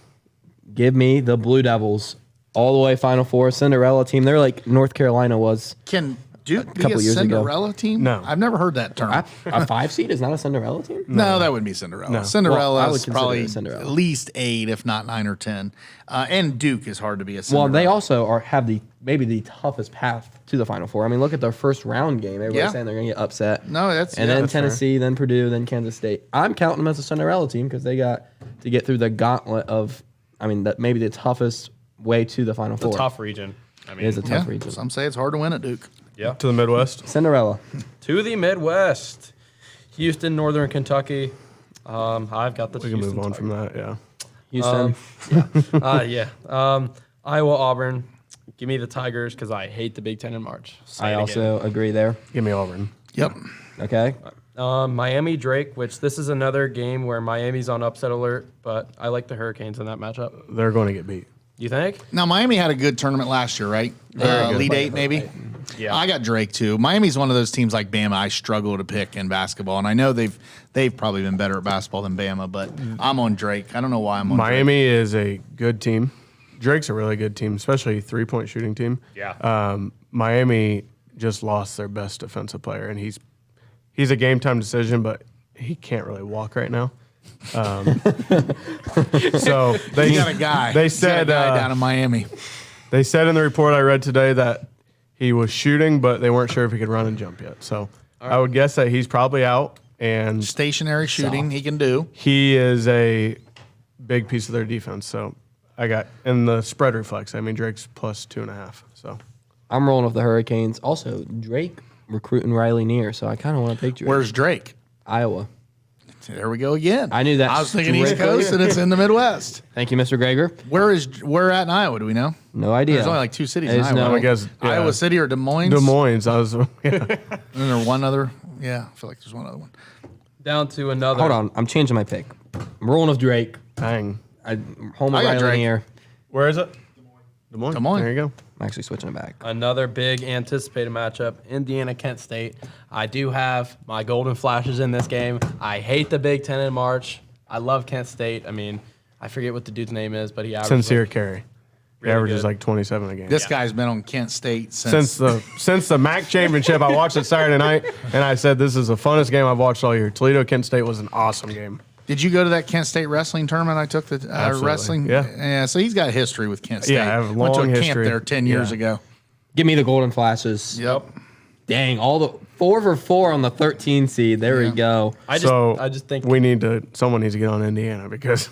Give me the Blue Devils all the way Final Four. Cinderella team. They're like North Carolina was. Can Duke be couple a years ago. Cinderella team? No. I've never heard that term. A 5 seed is not a Cinderella team? No, that wouldn't be Cinderella. No. Cinderella Well, I would is consider probably it Cinderella. at least 8, if not 9 or 10. And Duke is hard to be a Cinderella. Well, they also have maybe the toughest path to the Final Four. I mean, look at their first round game. Everybody's Yeah. saying they're going to get upset. No, that's and yeah, then that's fair. Tennessee, then Purdue, then Kansas State. I'm counting them as a Cinderella team because they got to get through the gauntlet of, maybe the toughest way to the Final It's a Four. tough region. I It mean, is a tough Yeah, region. some say it's hard to win at Duke. yeah. To the Midwest. Cinderella. To the Midwest, Houston, Northern Kentucky. I've got the. We can move on from that, yeah. Houston. Iowa, Auburn. Give me the Tigers because I hate the Big Ten in March. Say I it also agree there. Give me Auburn. Yep. Okay. Miami, Drake, which this is another game where Miami's on upset alert, but I like the Hurricanes in that matchup. They're going to get beat. You think? Now Miami had a good tournament last year, right? Elite Eight, maybe. Yeah. I got Drake too. Miami's one of those teams like Bama I struggle to pick in basketball, and I know they've probably been better at basketball than Bama, but I'm on Drake. I don't know why I'm on Drake. Miami is a good team. Drake's a really good team, especially 3-point shooting team. Yeah. Miami just lost their best defensive player, and he's a game time decision, but he can't really walk right now. So they You got a guy. They You got a said guy down in Miami. they said in the report I read today that he was shooting, but they weren't sure if he could run and jump yet. So I would guess that he's probably out, and Stationary shooting he can do. he is a big piece of their defense. So I got in the spread reflex. I mean, Drake's plus 2.5. So I'm rolling with the Hurricanes. Also, Drake recruiting Riley Neer, so I kind of want to pick Drake. Where's Drake? Iowa? There we go again. I knew that I was thinking straight East Coast, away. and it's in the Midwest. Thank you, Mr. Greger. Where at in Iowa? Do we know? No idea. There's only like 2 cities in There's Iowa. no- I guess Iowa City or Des Moines. Des Moines. I was And there one other. Yeah, I feel like there's one other one. Down to another. Hold on, I'm changing my pick. I'm rolling with Drake. dang. Home of I got Riley Drake. Neer. Where is it? Des Moines. Des Moines. There you go. I'm actually switching it back. Another big anticipated matchup, Indiana-Kent State. I do have my Golden Flashes in this game. I hate the Big Ten in March. I love Kent State. I mean, I forget what the dude's name is, but he averages Sincere like, Carey. He Really averages good. like 27 a game. This guy's been on Kent State since Since the MAC championship, I watched it Saturday night, and I said this is the funnest game I've watched all year. Toledo Kent State was an awesome game. Did you go to that Kent State wrestling tournament? I took the Absolutely. wrestling. Yeah. So he's got history with Kent State. Yeah, I have a Went to a long camp history. there 10 years Yeah. ago. Give me the Golden Flashes. Yep. Dang, all the 4 for 4 on the 13 seed. There we go. I just think someone needs to get on Indiana because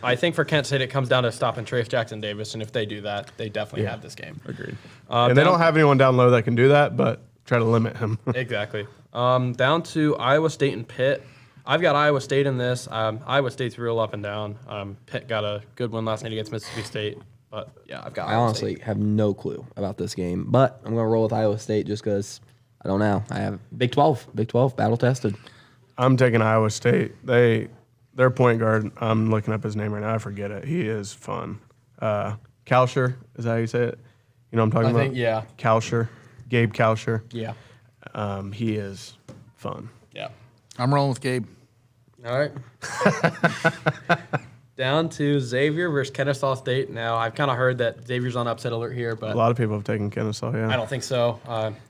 I think for Kent State it comes down to stopping Trace Jackson Davis, and if they do that, they definitely have this game. agreed. And they don't have anyone down low that can do that, but try to limit him. Exactly. Down to Iowa State and Pitt. I've got Iowa State in this. Iowa State's real up and down. Pitt got a good win last night against Mississippi State, but yeah, I've got. I Iowa honestly State. have no clue about this game, but I'm going to roll with Iowa State just because I don't know. I have Big 12, battle tested. I'm taking Iowa State. Their point guard, I'm looking up his name right now. I forget it. He is fun. Kalsher, is that how you say it? You know what I'm talking I about? think yeah, Kalsher, Gabe Kalsher. yeah, He is fun. yeah. I'm rolling with Gabe. All right. Down to Xavier versus Kennesaw State. Now, I've kind of heard that Xavier's on upset alert here, A but lot of people have taken Kennesaw, yeah. I don't think so.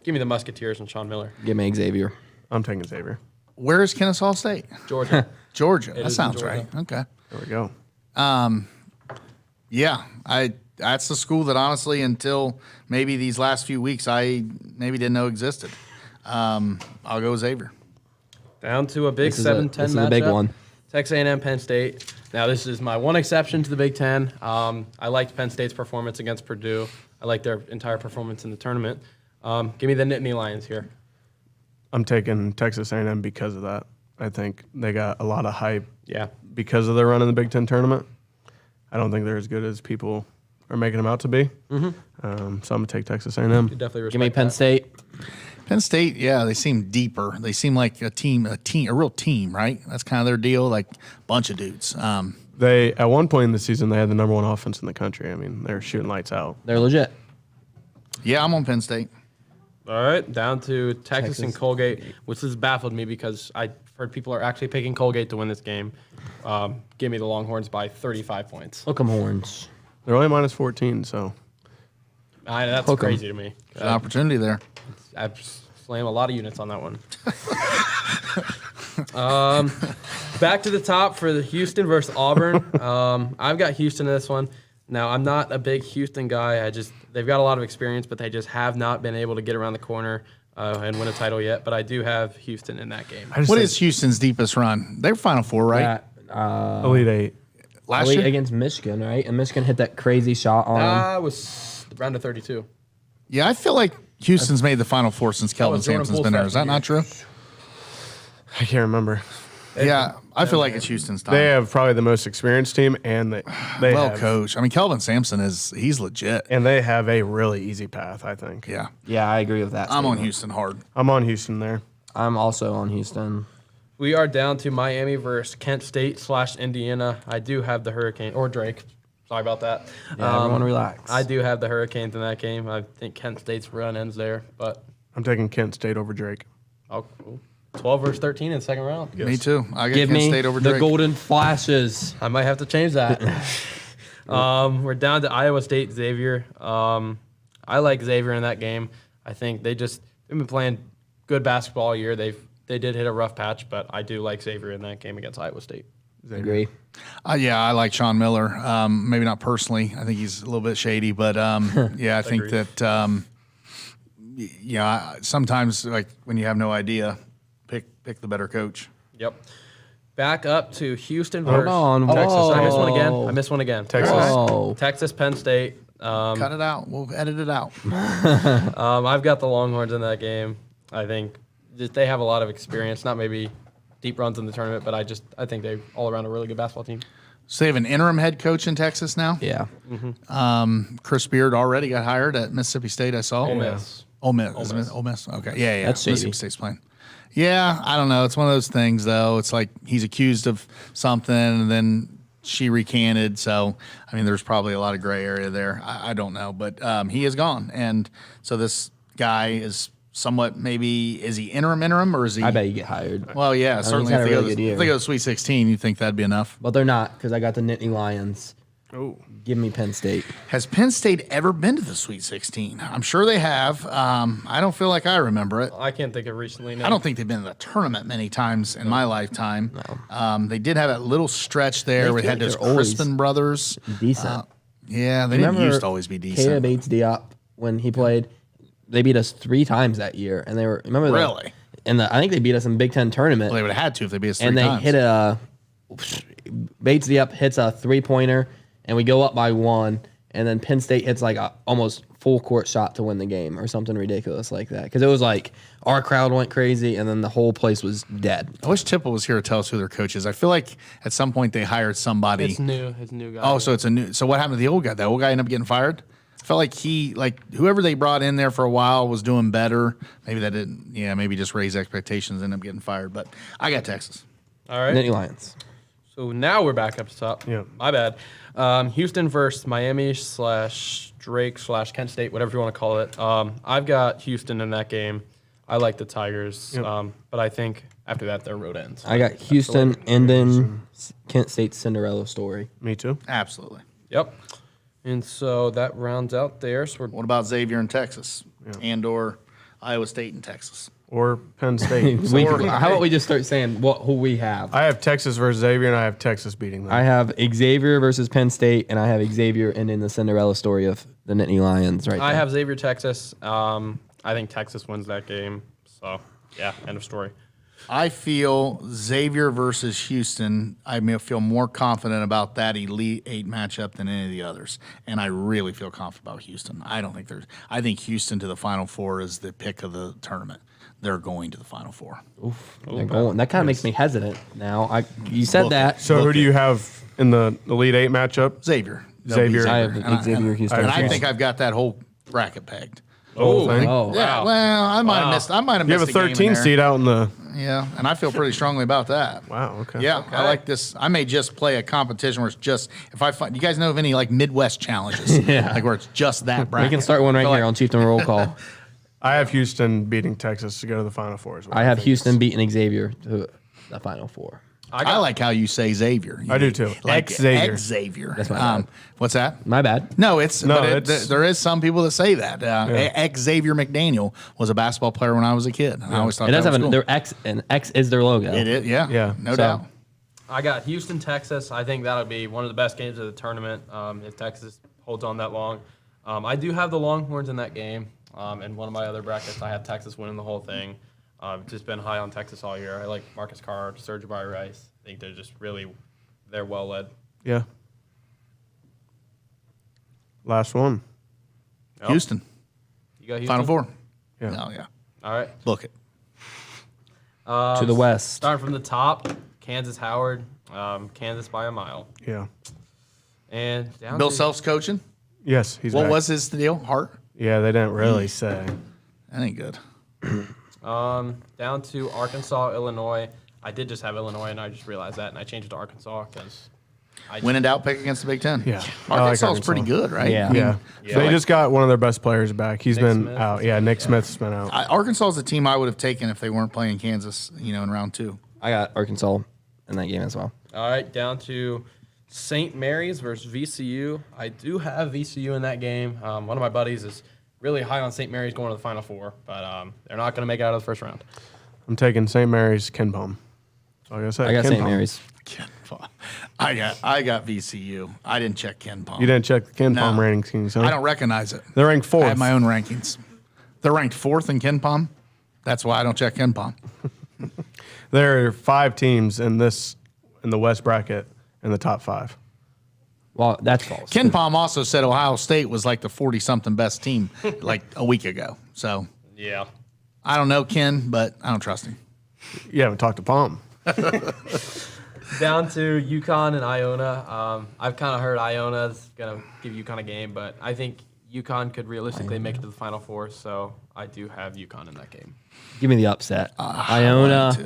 Give me the Musketeers and Sean Miller. Give me Xavier. I'm taking Xavier. Where is Kennesaw State? Georgia. Georgia. It That is in sounds Georgia. right. Okay. There we go. Yeah, that's the school that honestly, until maybe these last few weeks, I maybe didn't know existed. I'll go Xavier. Down to a Big This is a- 7-10 this is a matchup. big one. Texas A&M, Penn State. Now, this is my one exception to the Big Ten. I liked Penn State's performance against Purdue. I liked their entire performance in the tournament. Give me the Nittany Lions here. I'm taking Texas A&M because of that. I think they got a lot of hype Yeah. because of their run in the Big Ten tournament. I don't think they're as good as people are making them out to be. So I'm going to take Texas A&M. You definitely respect Give me Penn that. State. Penn State, yeah, they seem deeper. They seem like a real team, right? That's kind of their deal, like a bunch of dudes. They at one point in the season they had the number 1 offense in the country. I mean, they're shooting lights out. They're legit. Yeah, I'm on Penn State. All right, down to Texas and Colgate, which has baffled me because I've heard people are actually picking Colgate to win this game. Give me the Longhorns by 35 points. Hook 'em horns. They're only minus 14, so That's Hook 'em. crazy to me. There's an opportunity there. I've slammed a lot of units on that one. Back to the top for the Houston versus Auburn. I've got Houston in this one. Now, I'm not a big Houston guy. They've got a lot of experience, but they just have not been able to get around the corner and win a title yet. But I do have Houston in that game. I just What think is Houston's deepest run? They were Final Four, right? Elite 8. Last Elite year? against Michigan, right? And Michigan hit that crazy shot on 'em. I was round of 32. Yeah, I feel like Houston's made the Final Four since Kelvin was Jordan Sampson's Poole's been there. Is that freshman not true? I can't remember. Yeah, I feel like it's Houston's time. They have probably the most experienced team, and they well have, coached. I mean, Kelvin Sampson he's legit. and they have a really easy path. I think. Yeah, Yeah, I agree with that. I'm on statement. Houston hard. I'm on Houston there. I'm also on Houston. We are down to Miami versus Kent State / Indiana. I do have the Hurricane or Drake. Sorry about that. Yeah, everyone relax. I do have the Hurricanes in that game. I think Kent State's run ends there, but I'm taking Kent State over Drake. 12 versus 13 in the second round. Me too. I got Give Kent me State over the Drake. Golden Flashes. I might have to change that. We're down to Iowa State, Xavier. I like Xavier in that game. I think they've been playing good basketball all year. They did hit a rough patch, but I do like Xavier in that game against Iowa State. Agree. Yeah, I like Sean Miller. Maybe not personally. I think he's a little bit shady, but yeah, I think that sometimes like when you have no idea, pick the better coach. Yep. Back up to Houston Hold versus on. Texas. Whoa. I missed one again. Texas. Whoa. Texas, Penn State. Cut it out. We'll edit it out. I've got the Longhorns in that game. I think they have a lot of experience. Not maybe deep runs in the tournament, but I think they all around a really good basketball team. So they have an interim head coach in Texas now. Yeah. Chris Beard already got hired at Mississippi State. I saw. Ole Miss. Ole Miss. Okay. Yeah. That's shady. Mississippi State's playing. Yeah, I don't know. It's one of those things, though. It's like he's accused of something, and then she recanted. So, I mean, there's probably a lot of gray area there. I don't know, but he is gone, and so this guy is somewhat maybe is he interim or is he? I bet you get hired. Well, yeah, certainly. he's had If a they, really go good to, year. if they go to Sweet 16, you think that'd be enough? But they're not because I got the Nittany Lions. Oh, Give me Penn State. Has Penn State ever been to the Sweet 16? I'm sure they have. I don't feel like I remember it. I can't think of recently. No. I don't think they've been in the tournament many times in my lifetime. They did have that little stretch there. I We feel had like those they're always Crispin brothers. Decent. Yeah, they didn't used to always be Caleb decent. Bates Diop when he played. They beat us 3 times that year, and they were remember that? Really? And I think they beat us in Big Ten tournament. Well, they would have had to if they beat us 3 and they times. hit Bates Diop hits a 3-pointer, and we go up by 1, and then Penn State hits like a almost full court shot to win the game or something ridiculous like that. Because it was like our crowd went crazy, and then the whole place was dead. I wish Tipple was here to tell us who their coach is. I feel like at some point they hired somebody. It's new. It's a new guy. Oh, so it's a new. So what happened to the old guy? The old guy ended up getting fired. I felt like whoever they brought in there for a while was doing better. Maybe that didn't. Yeah, maybe just raise expectations and end up getting fired. But I got Texas. All right. Nittany Lions. So now we're back up to top. Yeah. My bad. Houston versus Miami / Drake / Kent State, whatever you want to call it. I've got Houston in that game. I like the Tigers, but I think after that their road ends. I got Houston ending Kent State Cinderella story. me too. Absolutely. Yep. And so that rounds out there. So we're What about Xavier in Texas and/or Iowa State in Texas? Or Penn State. How about we just start saying who we have? I have Texas versus Xavier, and I have Texas beating them. I have Xavier versus Penn State, and I have Xavier ending the Cinderella story of the Nittany Lions right there. I have Xavier, Texas. I think Texas wins that game. So yeah, end of story. I feel Xavier versus Houston. I may feel more confident about that Elite Eight matchup than any of the others, and I really feel confident about Houston. I think Houston to the Final Four is the pick of the tournament. They're going to the Final Four. They're going. That kind of makes me hesitant now. You said that. So who do you have in the Elite Eight matchup? Xavier. Xavier. I have And Xavier Houston. And I think I've got that whole bracket pegged. Oh, Oh, Yeah, well, I might have missed. I might have you have missed a game in 13 there. seed out in the. Yeah, and I feel pretty strongly about that. Wow. Okay. Yeah, I like this. I may just play a competition where it's just if I find. You guys know of any like Midwest challenges? Yeah. Like where it's just that we bracket. can start one right Feel here like- on Chieftain Roll Call. I have Houston beating Texas to go to the Final Four as well. I have think Houston it's- beating Xavier to the Final Four. I like how you say Xavier. I do too. Like Xavier. Xavier. That's my bad. What's that? My bad. No, there is some people that say that. Xavier McDaniel was a basketball player when I was a kid. And I always thought It does that have was cool. their X, and X is their logo. It is, yeah, Yeah. no So- doubt. I got Houston, Texas. I think that'll be one of the best games of the tournament if Texas holds on that long. I do have the Longhorns in that game. In one of my other brackets, I have Texas winning the whole thing. Just been high on Texas all year. I like Marcus Carr, Serge Rice. I think they're well led. Yeah. Last one. Yep. Houston, You got Houston? Final Four. Yeah. Oh yeah, All right. book it. To the west. Starting from the top, Kansas Howard, Kansas by a mile. Yeah. And down Bill to, Self's coaching. Yes, he's What back. was his deal? Heart. Yeah, they didn't really say. That ain't good. down to Arkansas, Illinois. I did just have Illinois, and I just realized that, and I changed it to Arkansas because Win and out pick against the Big Ten. Yeah. I like Arkansas is pretty Arkansas. good, right? Yeah. Yeah. They just got one of their best players back. He's Nick been Smith. out. Yeah, Nick Smith's been out. Arkansas is a team I would have taken if they weren't playing Kansas, in round 2. I got Arkansas in that game as well. All right, down to St. Mary's versus VCU. I do have VCU in that game. One of my buddies is really high on St. Mary's going to the Final Four, but they're not going to make it out of the first round. I'm taking St. Mary's Ken Palm. Like I said, I got Ken St. Palm. Mary's. Ken Palm. I got VCU. I didn't check Ken Palm. You didn't check the Ken No. Palm rankings, huh? I don't recognize it. They're ranked I fourth. have my own rankings. They're ranked fourth in Ken Palm. That's why I don't check Ken Palm. There are 5 teams in the West bracket in the top 5. Well, that's false. Ken Palm also said Ohio State was like the 40-something best team like a week ago. So Yeah. I don't know Ken, but I don't trust him. You haven't talked to Palm. Down to UConn and Iona. I've kind of heard Iona's going to give UConn a game, but I think UConn could realistically make it to the Final Four, so I do have UConn in that game. Give me the upset. Iona.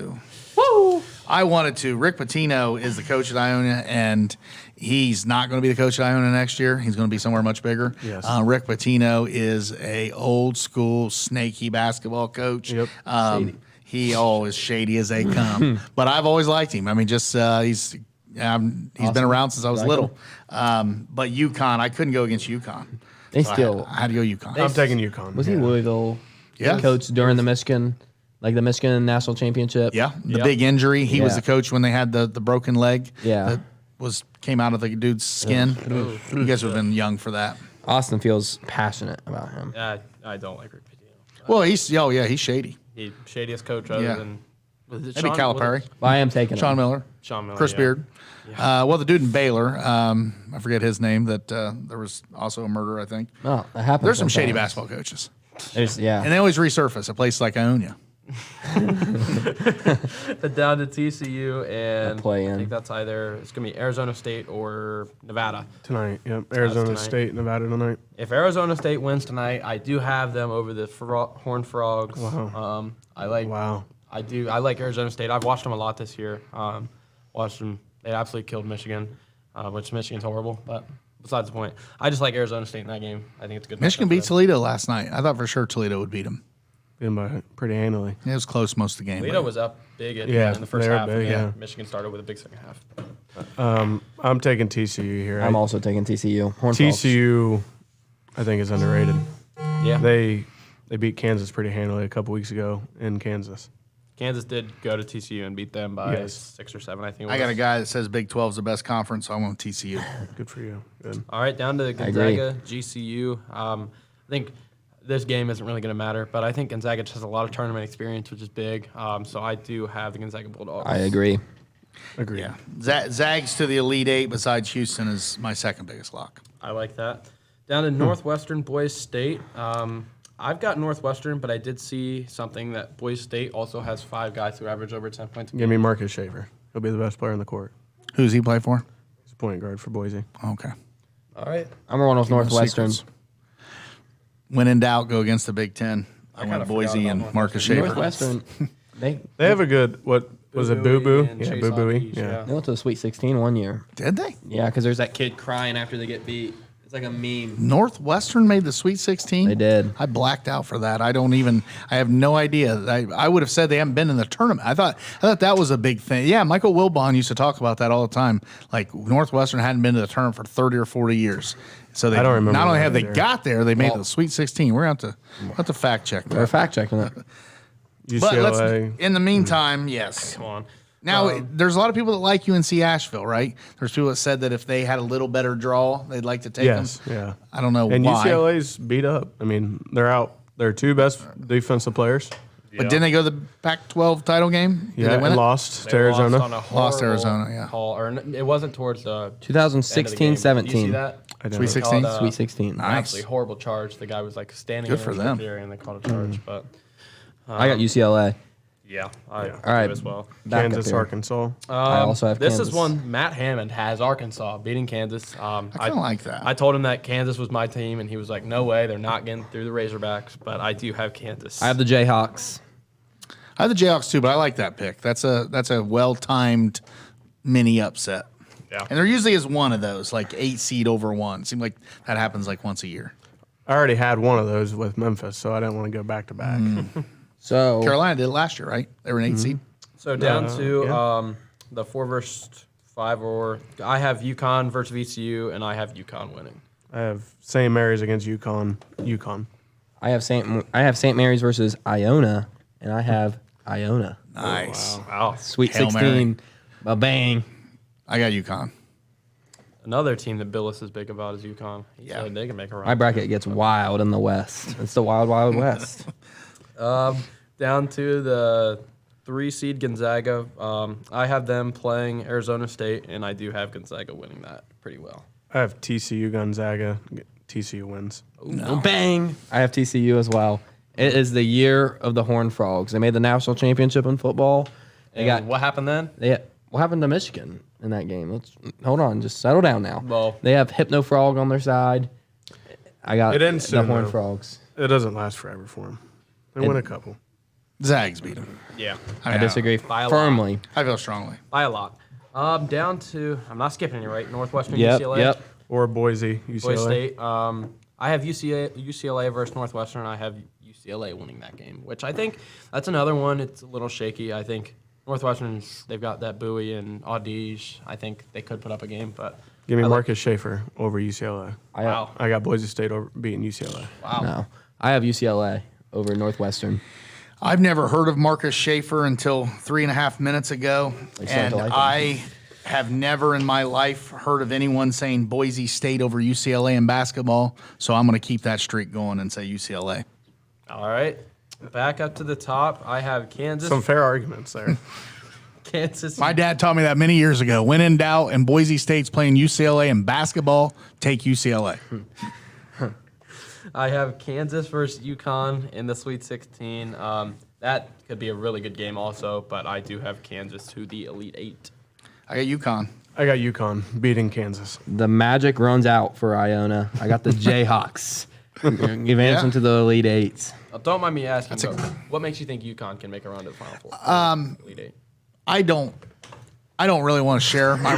I wanted to. Rick Pitino is the coach at Iona, and he's not going to be the coach at Iona next year. He's going to be somewhere much bigger. Yes. Rick Pitino is a old school snaky basketball coach. Yep. He is shady as they come. But I've always liked him. I mean, just he's been around since I was little. But UConn, I couldn't go against UConn. They So still. I had to go UConn. I'm taking UConn. Was he Louisville Yeah. coach during the Michigan National Championship? Yeah, the Yep. big injury. He was Yeah. the coach when they had the broken leg. Yeah. That came out of the dude's skin. You guys would have been young for that. Austin feels passionate about him. I don't like Rick Pitino. Well, he's shady. He's shadiest coach other Yeah. than Maybe Calipari, But I am taking Sean him. Miller, Sean Miller. Chris yeah. Beard. Well, the dude in Baylor, I forget his name. That there was also a murder. I think Oh, that happens. there's some shady sometimes. basketball coaches, Yeah. and they always resurface at places like Iona. But down to TCU, and play-in. I think that's it's going to be Arizona State or Nevada. Tonight. Yep. Arizona tonight. State, Nevada tonight. If Arizona State wins tonight, I do have them over the Horned Frogs. Wow. Wow. I do. I like Arizona State. I've watched them a lot this year. Watched them. They absolutely killed Michigan, which Michigan's horrible. But besides the point, I just like Arizona State in that game. I think it's a good. Michigan matchup beat for them. Toledo last night. I thought for sure Toledo would beat them. Been by pretty handily. It was close most of the game. Toledo was up big in the first they were half. big, yeah. Michigan started with a big second half. I'm taking TCU here. I'm also taking TCU. Horned Frogs. TCU, I think, is underrated. Yeah. They beat Kansas pretty handily a couple weeks ago in Kansas. Kansas did go to TCU and beat them by Yes. 6 or 7, I think. It I got a was. guy that says Big 12 is the best conference, so I want TCU. Good for you. Good. All right, down to agree. Gonzaga, GCU. I think this game isn't really going to matter, but I think Gonzaga just has a lot of tournament experience, which is big. So I do have the Gonzaga Bulldogs. I agree. Agreed. Yeah, Zags to the Elite Eight besides Houston is my second biggest lock. I like that. Down to Northwestern, Boys State. I've got Northwestern, but I did see something that Boys State also has 5 guys who average over 10 points a Give game. me Marcus Shaver. He'll be the best player on the court. Who's he play for? He's a point guard for Boise. Okay. All right. I'm going with Northwestern. Secrets. When in doubt, go against the Big Ten. I kinda went Boise forgot and about Marcus Shaver. Northwestern. They They have a good, what was it, Boo Boo? and Yeah, Chase Boo Boo. Hawkins, Yeah. went to the Sweet 16 one year. Did they? Yeah, because there's that kid crying after they get beat. It's like a meme. Northwestern made the Sweet 16? They did. I blacked out for that. I have no idea. I would have said they haven't been in the tournament. I thought that was a big thing. Yeah, Michael Wilbon used to talk about that all the time. Like Northwestern hadn't been to the tournament for 30 or 40 years. So they I don't remember not only that have they either. got there, they made the Sweet 16. We're going to have to fact check We're that. fact checking it. But UCLA. in the meantime, yes. Come on. Now, there's a lot of people that like UNC Asheville, right? There's people that said that if they had a little better draw, they'd like to take Yes, them. yeah. I don't know And why. UCLA's beat up. I mean, they're out. They're 2 best defensive players. But didn't they go to the Pac-12 title game? Did Yeah, they win and it? lost They to Arizona. Lost, on a Lost to horrible Arizona, yeah. Call, it wasn't towards the 2016, end of the game. Did you see 17. that? I don't Sweet know. 16? Called, Sweet 16. Nice. Absolutely horrible charge. The guy was like standing Good in for the them. area and they called a charge. But I got UCLA. yeah, I All right. do as well. Back up Kansas, here. Arkansas. I also have This Kansas. is one Matt Hammond has Arkansas beating Kansas. I kind of like that. I told him that Kansas was my team, and he was like, "No way, they're not getting through the Razorbacks." But I do have Kansas. I have the Jayhawks. I have the Jayhawks too, but I like that pick. That's a well-timed mini upset. Yeah. And there usually is one of those, like 8 seed over 1. Seems like that happens like once a year. I already had one of those with Memphis, so I didn't want to go back to back. So Carolina did it last year, right? They were an 8 seed. So down to yeah. the 4 versus I have UConn versus VCU, and I have UConn winning. I have St. Mary's against UConn. I have St. Mary's versus Iona, and I have Iona. Nice. Wow. Sweet Hail 16. Ba-bang. I got UConn. Another team that Billis is big about is UConn. He said they can make a run. My bracket gets wild in the West. It's the wild, wild West. Down to the 3 seed Gonzaga. I have them playing Arizona State, and I do have Gonzaga winning that pretty well. I have TCU Gonzaga. TCU wins. Bang. I have TCU as well. It is the year of the Horned Frogs. They made the national championship in football. What happened then? What happened to Michigan in that game? Hold on, just settle down now. Well, they have Hypno Frog on their side. I got It ends the soon, Horned though. Frogs. It doesn't last forever for them. They win a couple. Zags beat them. Yeah, I disagree By a lot. firmly. I feel strongly. by a lot. Down to, I'm not skipping any, right? Northwestern Yep, UCLA. yep. Or Boise, UCLA. Boise State. I have UCLA versus Northwestern. I have UCLA winning that game, which I think that's another one. It's a little shaky. I think Northwestern, they've got that Bowie and Audige. I think they could put up a game, but Give me I Marcus Schaefer over UCLA. wow. I got Boise State over beating UCLA. Wow. No, I have UCLA over Northwestern. I've never heard of Marcus Schaefer until 3.5 minutes ago, They started and to like him. I have never in my life heard of anyone saying Boise State over UCLA in basketball. So I'm going to keep that streak going and say UCLA. All right. Back up to the top. I have Kansas. Some fair arguments there. Kansas. My dad taught me that many years ago. When in doubt and Boise State's playing UCLA in basketball, take UCLA. I have Kansas versus UConn in the Sweet 16. That could be a really good game also, but I do have Kansas to the Elite 8. I got UConn. I got UConn beating Kansas. The magic runs out for Iona. I got the Jayhawks advancing to the Elite Eight. Don't mind me asking, but what makes you think UConn can make a run to the Final Four? Elite 8. I don't really want to share my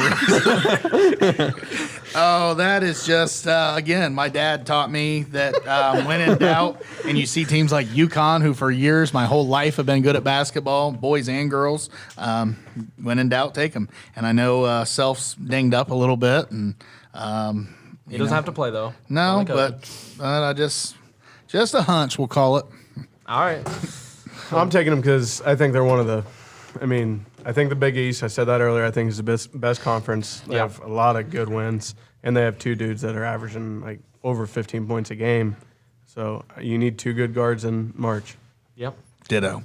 Oh, that is just again, my dad taught me that when in doubt and you see teams like UConn, who for years, my whole life have been good at basketball, boys and girls, when in doubt, take them. And I know Self's dinged up a little bit, and He doesn't have to play, though. no, Only coach. but I just a hunch, we'll call it. All right. I'm taking them because I think they're one of the. I think the Big East. I said that earlier. I think is the best conference. They have a lot of good wins, and they have 2 dudes that are averaging like over 15 points a game. So you need 2 good guards in March. Yep. Ditto.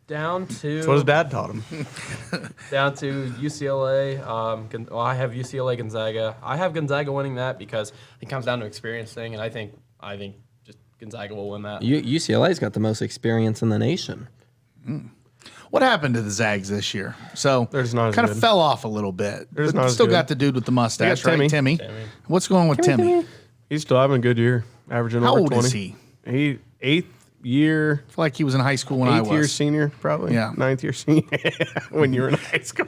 Down to That's what his dad taught him. down to UCLA. I have UCLA Gonzaga. I have Gonzaga winning that because it comes down to experience thing, and I think just Gonzaga will win that. UCLA's got the most experience in the nation. What happened to the Zags this year? So They're just not as kind of good. fell off a little bit. They're just But not as still good. got the dude with the mustache, They got right? Timmy. Timmy. What's going on with Timmy? He's still having a good year, averaging How over old 20. is he? He 8th year, I feel like he was in high school when I 8th year was. senior, probably. Yeah. 9th year senior when you were in high school.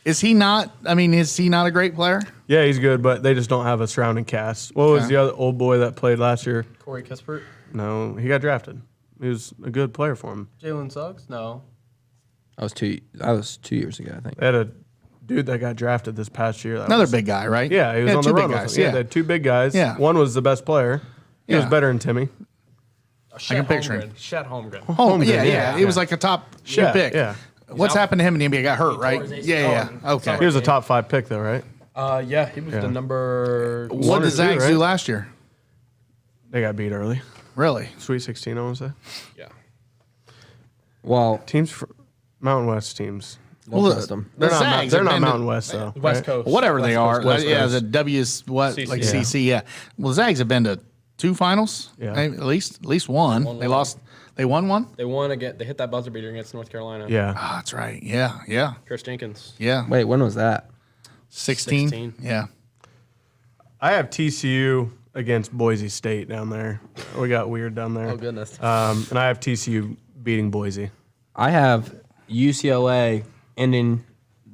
Is he not? I mean, is he not a great player? Yeah, he's good, but they just don't have a surrounding cast. What was Okay. the other old boy that played last year? Corey Kispert. No, he got drafted. He was a good player for him. Jalen Suggs? No. That was 2 years ago, I think. They had a dude that got drafted this past year. That Another was, big guy, right? Yeah, he was Yeah, on two the big run with guys, him. yeah. They had 2 big guys. Yeah. One was the best player. He was Yeah. better than Timmy. I can picture him. Shet Holmgren. Oh, Holmgren, yeah. yeah. He was like a top pick. Yeah. What's out. happened to him in the NBA? He got hurt, right? tore his Yeah. ACL. Okay. He was a top 5 pick, though, right? Yeah, he was Yeah. the number. What One did or the two, Zags right? do last year? They got beat early. Really? Sweet 16, I want to say. Yeah. Well, Teams, Mountain West teams. don't Well, trust them. The They're not, Zags they're have not been to- Mountain West, though. West right? Coast. Whatever they are. West Yeah, Coast. the W's, what, CC. like Yeah. CC, yeah. Well, the Zags have been to 2 finals. Yeah. Maybe at least one. Won They one. lost. They won one? They won again. They hit that buzzer beater against North Carolina. Yeah. Oh, that's right. Yeah. Chris Jenkins. Yeah. Wait, when was that? 16. 16. Yeah. I have TCU against Boise State down there. We got weird down there. Oh, goodness. And I have TCU beating Boise. I have UCLA ending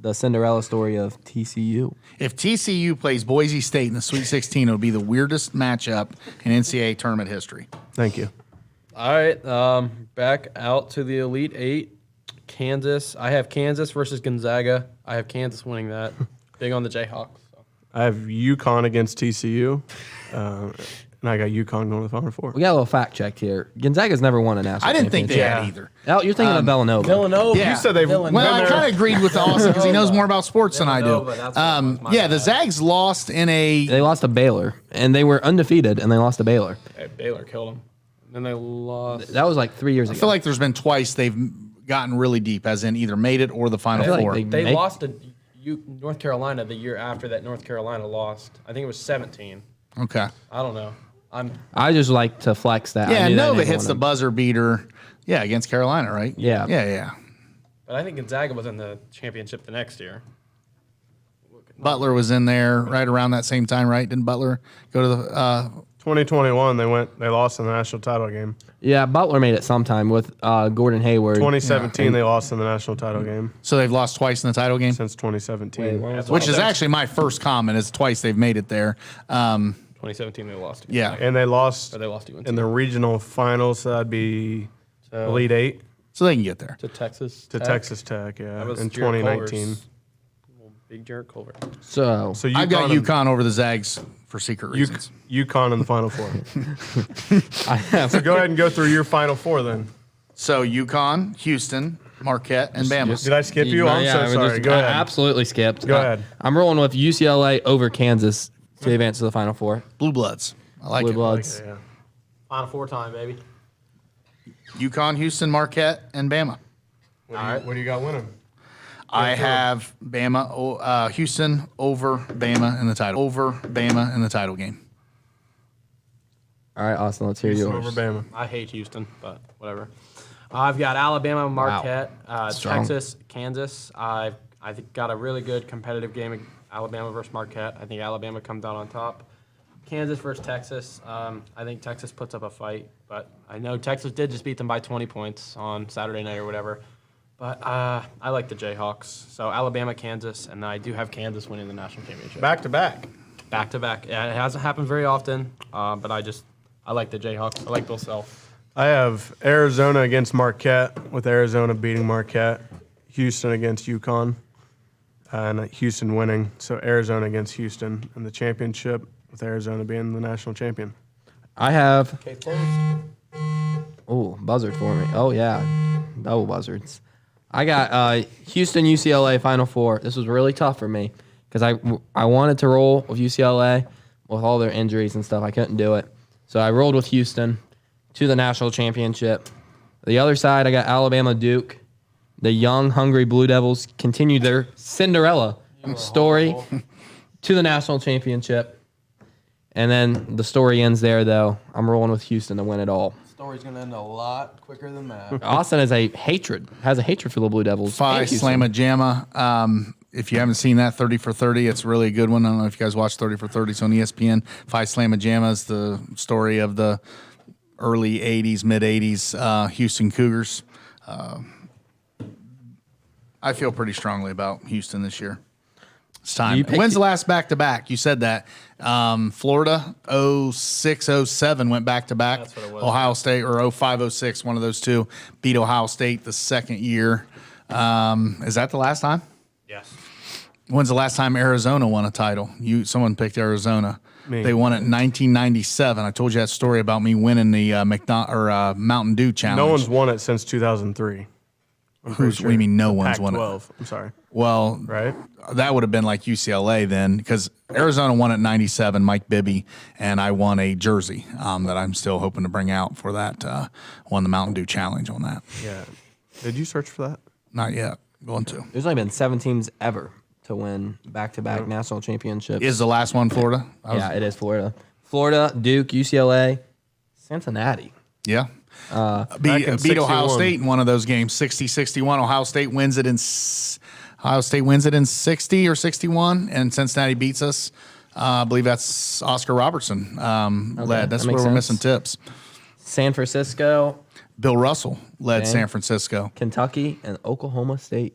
the Cinderella story of TCU. If TCU plays Boise State in the Sweet 16, it would be the weirdest matchup in NCAA tournament history. Thank you. All right. Back out to the Elite 8. Kansas. I have Kansas versus Gonzaga. I have Kansas winning that. Big on the Jayhawks. So. I have UConn against TCU, and I got UConn going to the Final Four. We got a little fact check here. Gonzaga's never won a national I didn't think they championship. had either. Oh, you're thinking of Villanova. Villanova. Yeah. You said they've Villanova. Well, I kind of agreed with Austin because he knows more about sports than I do. Villanova, that's what it was, my Yeah, the bad. Zags lost in a. They lost to Baylor, and they were undefeated, and they lost to Baylor. Hey, Baylor killed them. Then they lost. That was like 3 years I ago. feel like there's been twice they've gotten really deep, as in either made it or the Final feel like Four. They lost to North Carolina the year after that. North Carolina lost. I think it was 17. Okay. I don't know. I just like to flex that. I Yeah, knew they Nova never hits won the them. buzzer beater. Yeah, against Carolina, right? Yeah. Yeah. But I think Gonzaga was in the championship the next year. Butler was in there right around that same time, right? Didn't Butler go to the 2021, they lost in the national title game. Yeah, Butler made it sometime with Gordon Hayward. 2017, they lost in the national title game so they've lost twice in the title game? since 2017. Which is actually my first comment is twice they've made it there. 2017 they lost. To Yeah. And they lost Or they lost to UNC. in the regional finals. So that'd be So- Elite Eight So they can get there. to Texas. to Tech. Texas Tech, yeah, That was in Jarrett 2019. Culver's- Big Jarrett Culver. So So I've got and- UConn over the Zags for secret reasons. UConn in the Final Four. I have So go ahead and go through your Final Four then. So UConn, Houston, Marquette, and Bama. Did I skip you? I'm so sorry. Go ahead. Absolutely skipped. Go ahead. I'm rolling with UCLA over Kansas to advance to the Final Four. Blue Bloods. I like Blue it. Bloods. Yeah. Final Four time, baby. UConn, Houston, Marquette, and Bama. What do you got winning? I have Bama, Houston over Bama in the title. Over Bama in the title game. All right, Austin, let's hear Houston yours. over Bama. I hate Houston, but whatever. I've got Alabama, Marquette, Strong. Texas, Kansas. I think got a really good competitive game. Alabama versus Marquette. I think Alabama comes out on top. Kansas versus Texas. I think Texas puts up a fight, but I know Texas did just beat them by 20 points on Saturday night or whatever. But I like the Jayhawks. So Alabama, Kansas, and I do have Kansas winning the national championship. Back to back. Back to back. Yeah, it hasn't happened very often, but I like the Jayhawks. I like Bill Self. I have Arizona against Marquette, with Arizona beating Marquette. Houston against UConn, and Houston winning. So Arizona against Houston in the championship, with Arizona being the national champion. I have. Okay, first. Oh, buzzard for me. Oh, yeah. Double buzzards. I got Houston, UCLA, Final Four. This was really tough for me because I wanted to roll with UCLA with all their injuries and stuff. I couldn't do it. So I rolled with Houston to the national championship. The other side, I got Alabama, Duke. The young, hungry Blue Devils continued their Cinderella story to the national championship. And then the story ends there, though. I'm rolling with Houston to win it all. Story's gonna end a lot quicker than that. Austin has a hatred for the Blue Devils. Phi and Houston. Slamma Jamma. If you haven't seen that 30 for 30, it's really a good one. I don't know if you guys watch 30 for 30. It's on ESPN. Phi Slamma Jamma is the story of the early 80s, mid 80s Houston Cougars. I feel pretty strongly about Houston this year. It's time. You picked When's the it- last back-to-back? You said that. Florida, 06, 07 went back-to-back. That's what it was. Ohio State, or 05, 06, one of those two, beat Ohio State the second year. Is that the last time? Yes. When's the last time Arizona won a title? Someone picked Arizona. Me. They won it in 1997. I told you that story about me winning the Mountain Dew Challenge. No one's won it since 2003. What do you mean no one's won it? Pac-12. I'm sorry. Well, Right? that would have been like UCLA then, because Arizona won at 97, Mike Bibby, and I won a jersey that I'm still hoping to bring out for that. Won the Mountain Dew Challenge on that. Yeah. Did you search for that? Not yet. Going to. There's only been 7 teams ever to win back-to-back national championships. Is the last one Florida? Yeah, it is Florida. Florida, Duke, UCLA, Cincinnati. Yeah. Back Beat in Ohio 61. State in one of those games, 60-61. Ohio State wins it in 60 or 61, and Cincinnati beats us. I believe that's Oscar Robertson led. That's that where makes we're sense. missing tips. San Francisco, Bill Russell led Okay. San Francisco. Kentucky, and Oklahoma State.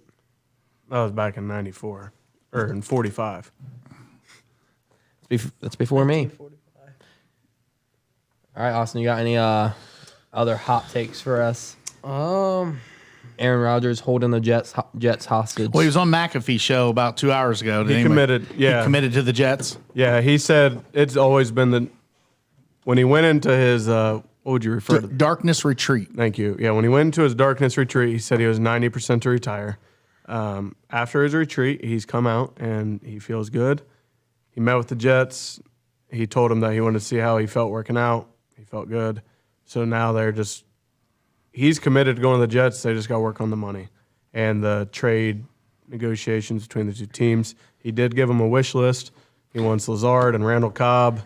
That was back in 94. Or in 45. That's before me. All right, Austin, you got any other hot takes for us? Aaron Rodgers holding the Jets hostage. Well, he was on McAfee's show about 2 hours ago. He committed. Yeah, he committed to the Jets. Yeah, he said it's always been when he went into his what would you refer to? Darkness retreat. Thank you. Yeah, when he went into his darkness retreat, he said he was 90% to retire. After his retreat, he's come out and he feels good. He met with the Jets. He told them that he wanted to see how he felt working out. He felt good. So now he's committed to going to the Jets. They just got to work on the money and the trade negotiations between the two teams. He did give him a wish list. He wants Lazard and Randall Cobb.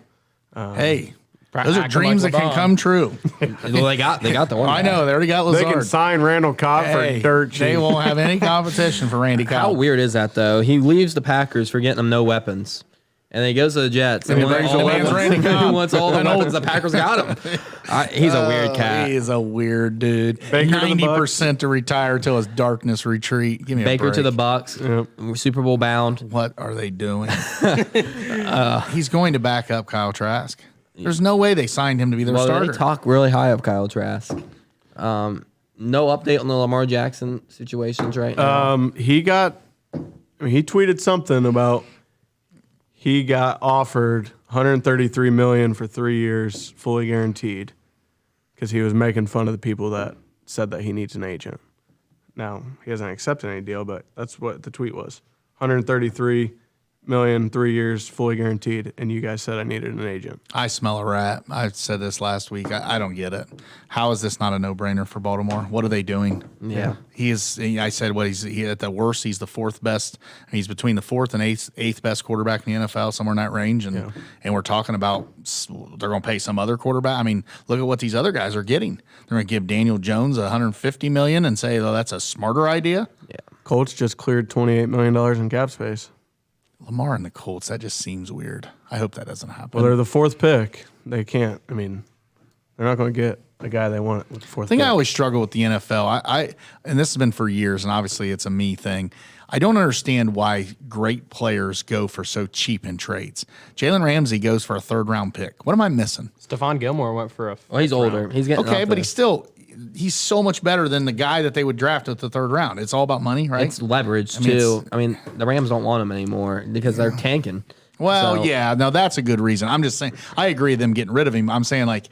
Hey, those are dreams that can come true. Well, they got the one. I know. They already got Lazard. They can sign Randall Cobb for dirt cheap. They won't have any competition for Randy Cobb. How weird is that, though? He leaves the Packers for getting them no weapons. And then he goes to the Jets. And he brings the weapons. Randy Cobb. He wants all the weapons the Packers got him. He's a weird cat. He is a weird dude. Baker to the 90% to retire till his darkness retreat. Give me a Baker break. to the Bucks. Yep. Super Bowl bound. What are they doing? He's going to back up Kyle Trask. There's no way they signed him to be their starter. They talk really high of Kyle Trask. No update on the Lamar Jackson situations right now. He tweeted something about he got offered $133 million for 3 years, fully guaranteed, because he was making fun of the people that said that he needs an agent. Now he hasn't accepted any deal, but that's what the tweet was: $133 million, 3 years, fully guaranteed. And you guys said I needed an agent. I smell a rat. I said this last week. I don't get it. How is this not a no-brainer for Baltimore? What are they doing? Yeah. I said he at the worst, he's the fourth best. He's between the fourth and eighth best quarterback in the NFL, somewhere in that range. And we're talking about they're going to pay some other quarterback. I mean, look at what these other guys are getting. They're going to give Daniel Jones $150 million and say, oh, that's a smarter idea. Yeah. Colts just cleared $28 million in cap space. Lamar and the Colts, that just seems weird. I hope that doesn't happen. Well, they're the fourth pick. They can't. I mean, they're not going to get the guy they want with the fourth pick. I always struggle with the NFL. And this has been for years, and obviously it's a me thing. I don't understand why great players go for so cheap in trades. Jalen Ramsey goes for a third-round pick. What am I missing? Stephon Gilmore went for a. Well, he's older. He's getting Okay, up but there. he's so much better than the guy that they would draft at the third round. It's all about money, right? It's leverage too. I mean, the Rams don't want him anymore because they're tanking. Well, So- yeah, no, that's a good reason. I'm just saying, I agree with them getting rid of him. I'm saying, like,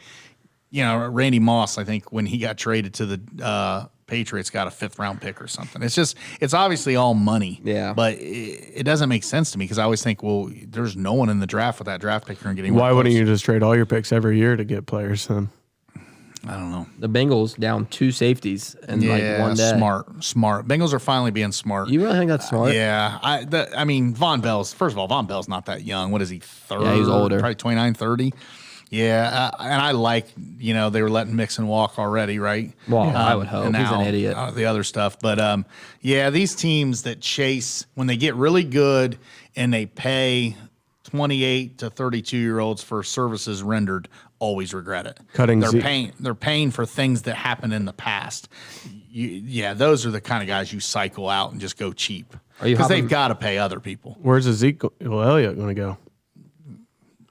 Randy Moss, I think when he got traded to the Patriots, got a fifth-round pick or something. It's obviously all money. Yeah. But it doesn't make sense to me because I always think, well, there's no one in the draft with that draft pick you're getting. Why wouldn't you just trade all your picks every year to get players then? I don't know. The Bengals down 2 safeties in like one day. Smart. Bengals are finally being smart. You really think that's smart? Yeah. I mean, Von Bell's not that young. What is he, 30? Yeah, he's older. Probably 29, 30. Yeah. And I like, they were letting Mixon walk already, right? Well, I would hope. And He's now, an idiot. The other stuff. But, these teams that chase, when they get really good and they pay 28 to 32-year-olds for services rendered, always regret it. They're paying for things that happened in the past. Those are the kind of guys you cycle out and just go cheap because they've got to pay other people. Where's Ezekiel Elliott going to go?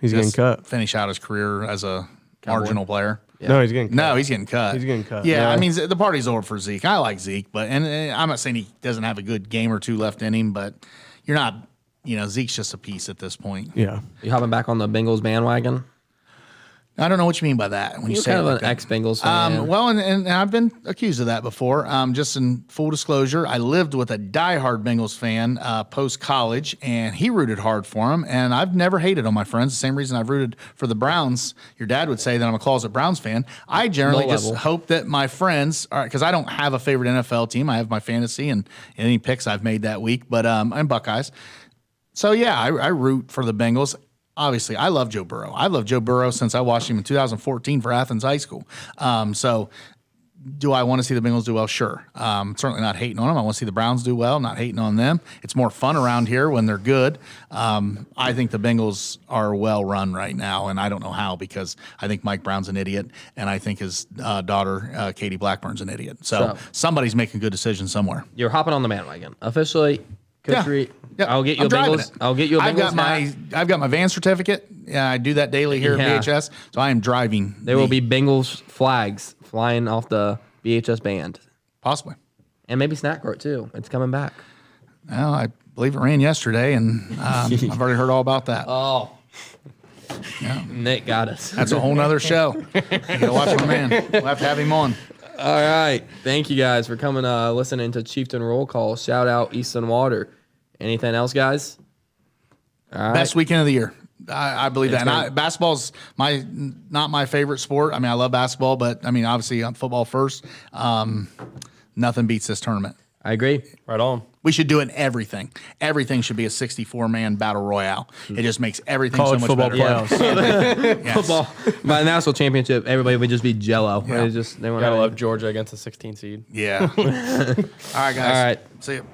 He's getting cut. Finish out his career as a marginal player. Yeah. No, he's getting cut. No, he's getting cut. He's getting cut. Yeah, I mean, the party's over for Zeke. I like Zeke, but and I'm not saying he doesn't have a good game or two left in him, but you're not. Zeke's just a piece at this point. Yeah. You hopping back on the Bengals bandwagon? I don't know what you mean by that. When you You're say kind it of like an that. ex-Bengals fan. Well, and I've been accused of that before. Just in full disclosure, I lived with a diehard Bengals fan post-college, and he rooted hard for him, and I've never hated on my friends. The same reason I've rooted for the Browns. Your dad would say that I'm a closet Browns fan. I generally just hope that my friends, because I don't have a favorite NFL team. I have my fantasy and any picks I've made that week, but I'm Buckeyes. So, yeah, I root for the Bengals. Obviously, I love Joe Burrow. I've loved Joe Burrow since I watched him in 2014 for Athens High School. So do I want to see the Bengals do well? Sure. Certainly not hating on them. I want to see the Browns do well, not hating on them. It's more fun around here when they're good. I think the Bengals are well run right now, and I don't know how because I think Mike Brown's an idiot, and I think his daughter, Katie Blackburn's an idiot. So somebody's making good decisions somewhere. You're hopping on the bandwagon. Officially, Coach Reed, Yeah. I'll get you a Bengals. I'll get you a Bengals. I've got my van certificate. Yeah, I do that daily here at VHS. So I am driving. There will be Bengals flags flying off the VHS band. Possibly. And maybe Snack Court, too. It's coming back. Well, I believe it ran yesterday, and I've already heard all about that. Oh. Yeah. Nick got us. That's a whole nother show. You gotta watch my man. We'll have to have him on. All right. Thank you guys for coming, listening to Chieftain Roll Call. Shout out Easton Water. Anything else, guys? All right. Best weekend of the year. I believe that. And basketball's not my favorite sport. I mean, I love basketball, but I mean, obviously, I'm football first. Nothing beats this tournament. I agree. Right on. We should do it in everything. Everything should be a 64-man battle royale. It just makes everything College so much football better. playoffs. Yes. Football. By the national championship, everybody would just be jello. Yeah. They won't Gotta have love Georgia against the 16 seed. Yeah. All right, guys. All right. See you.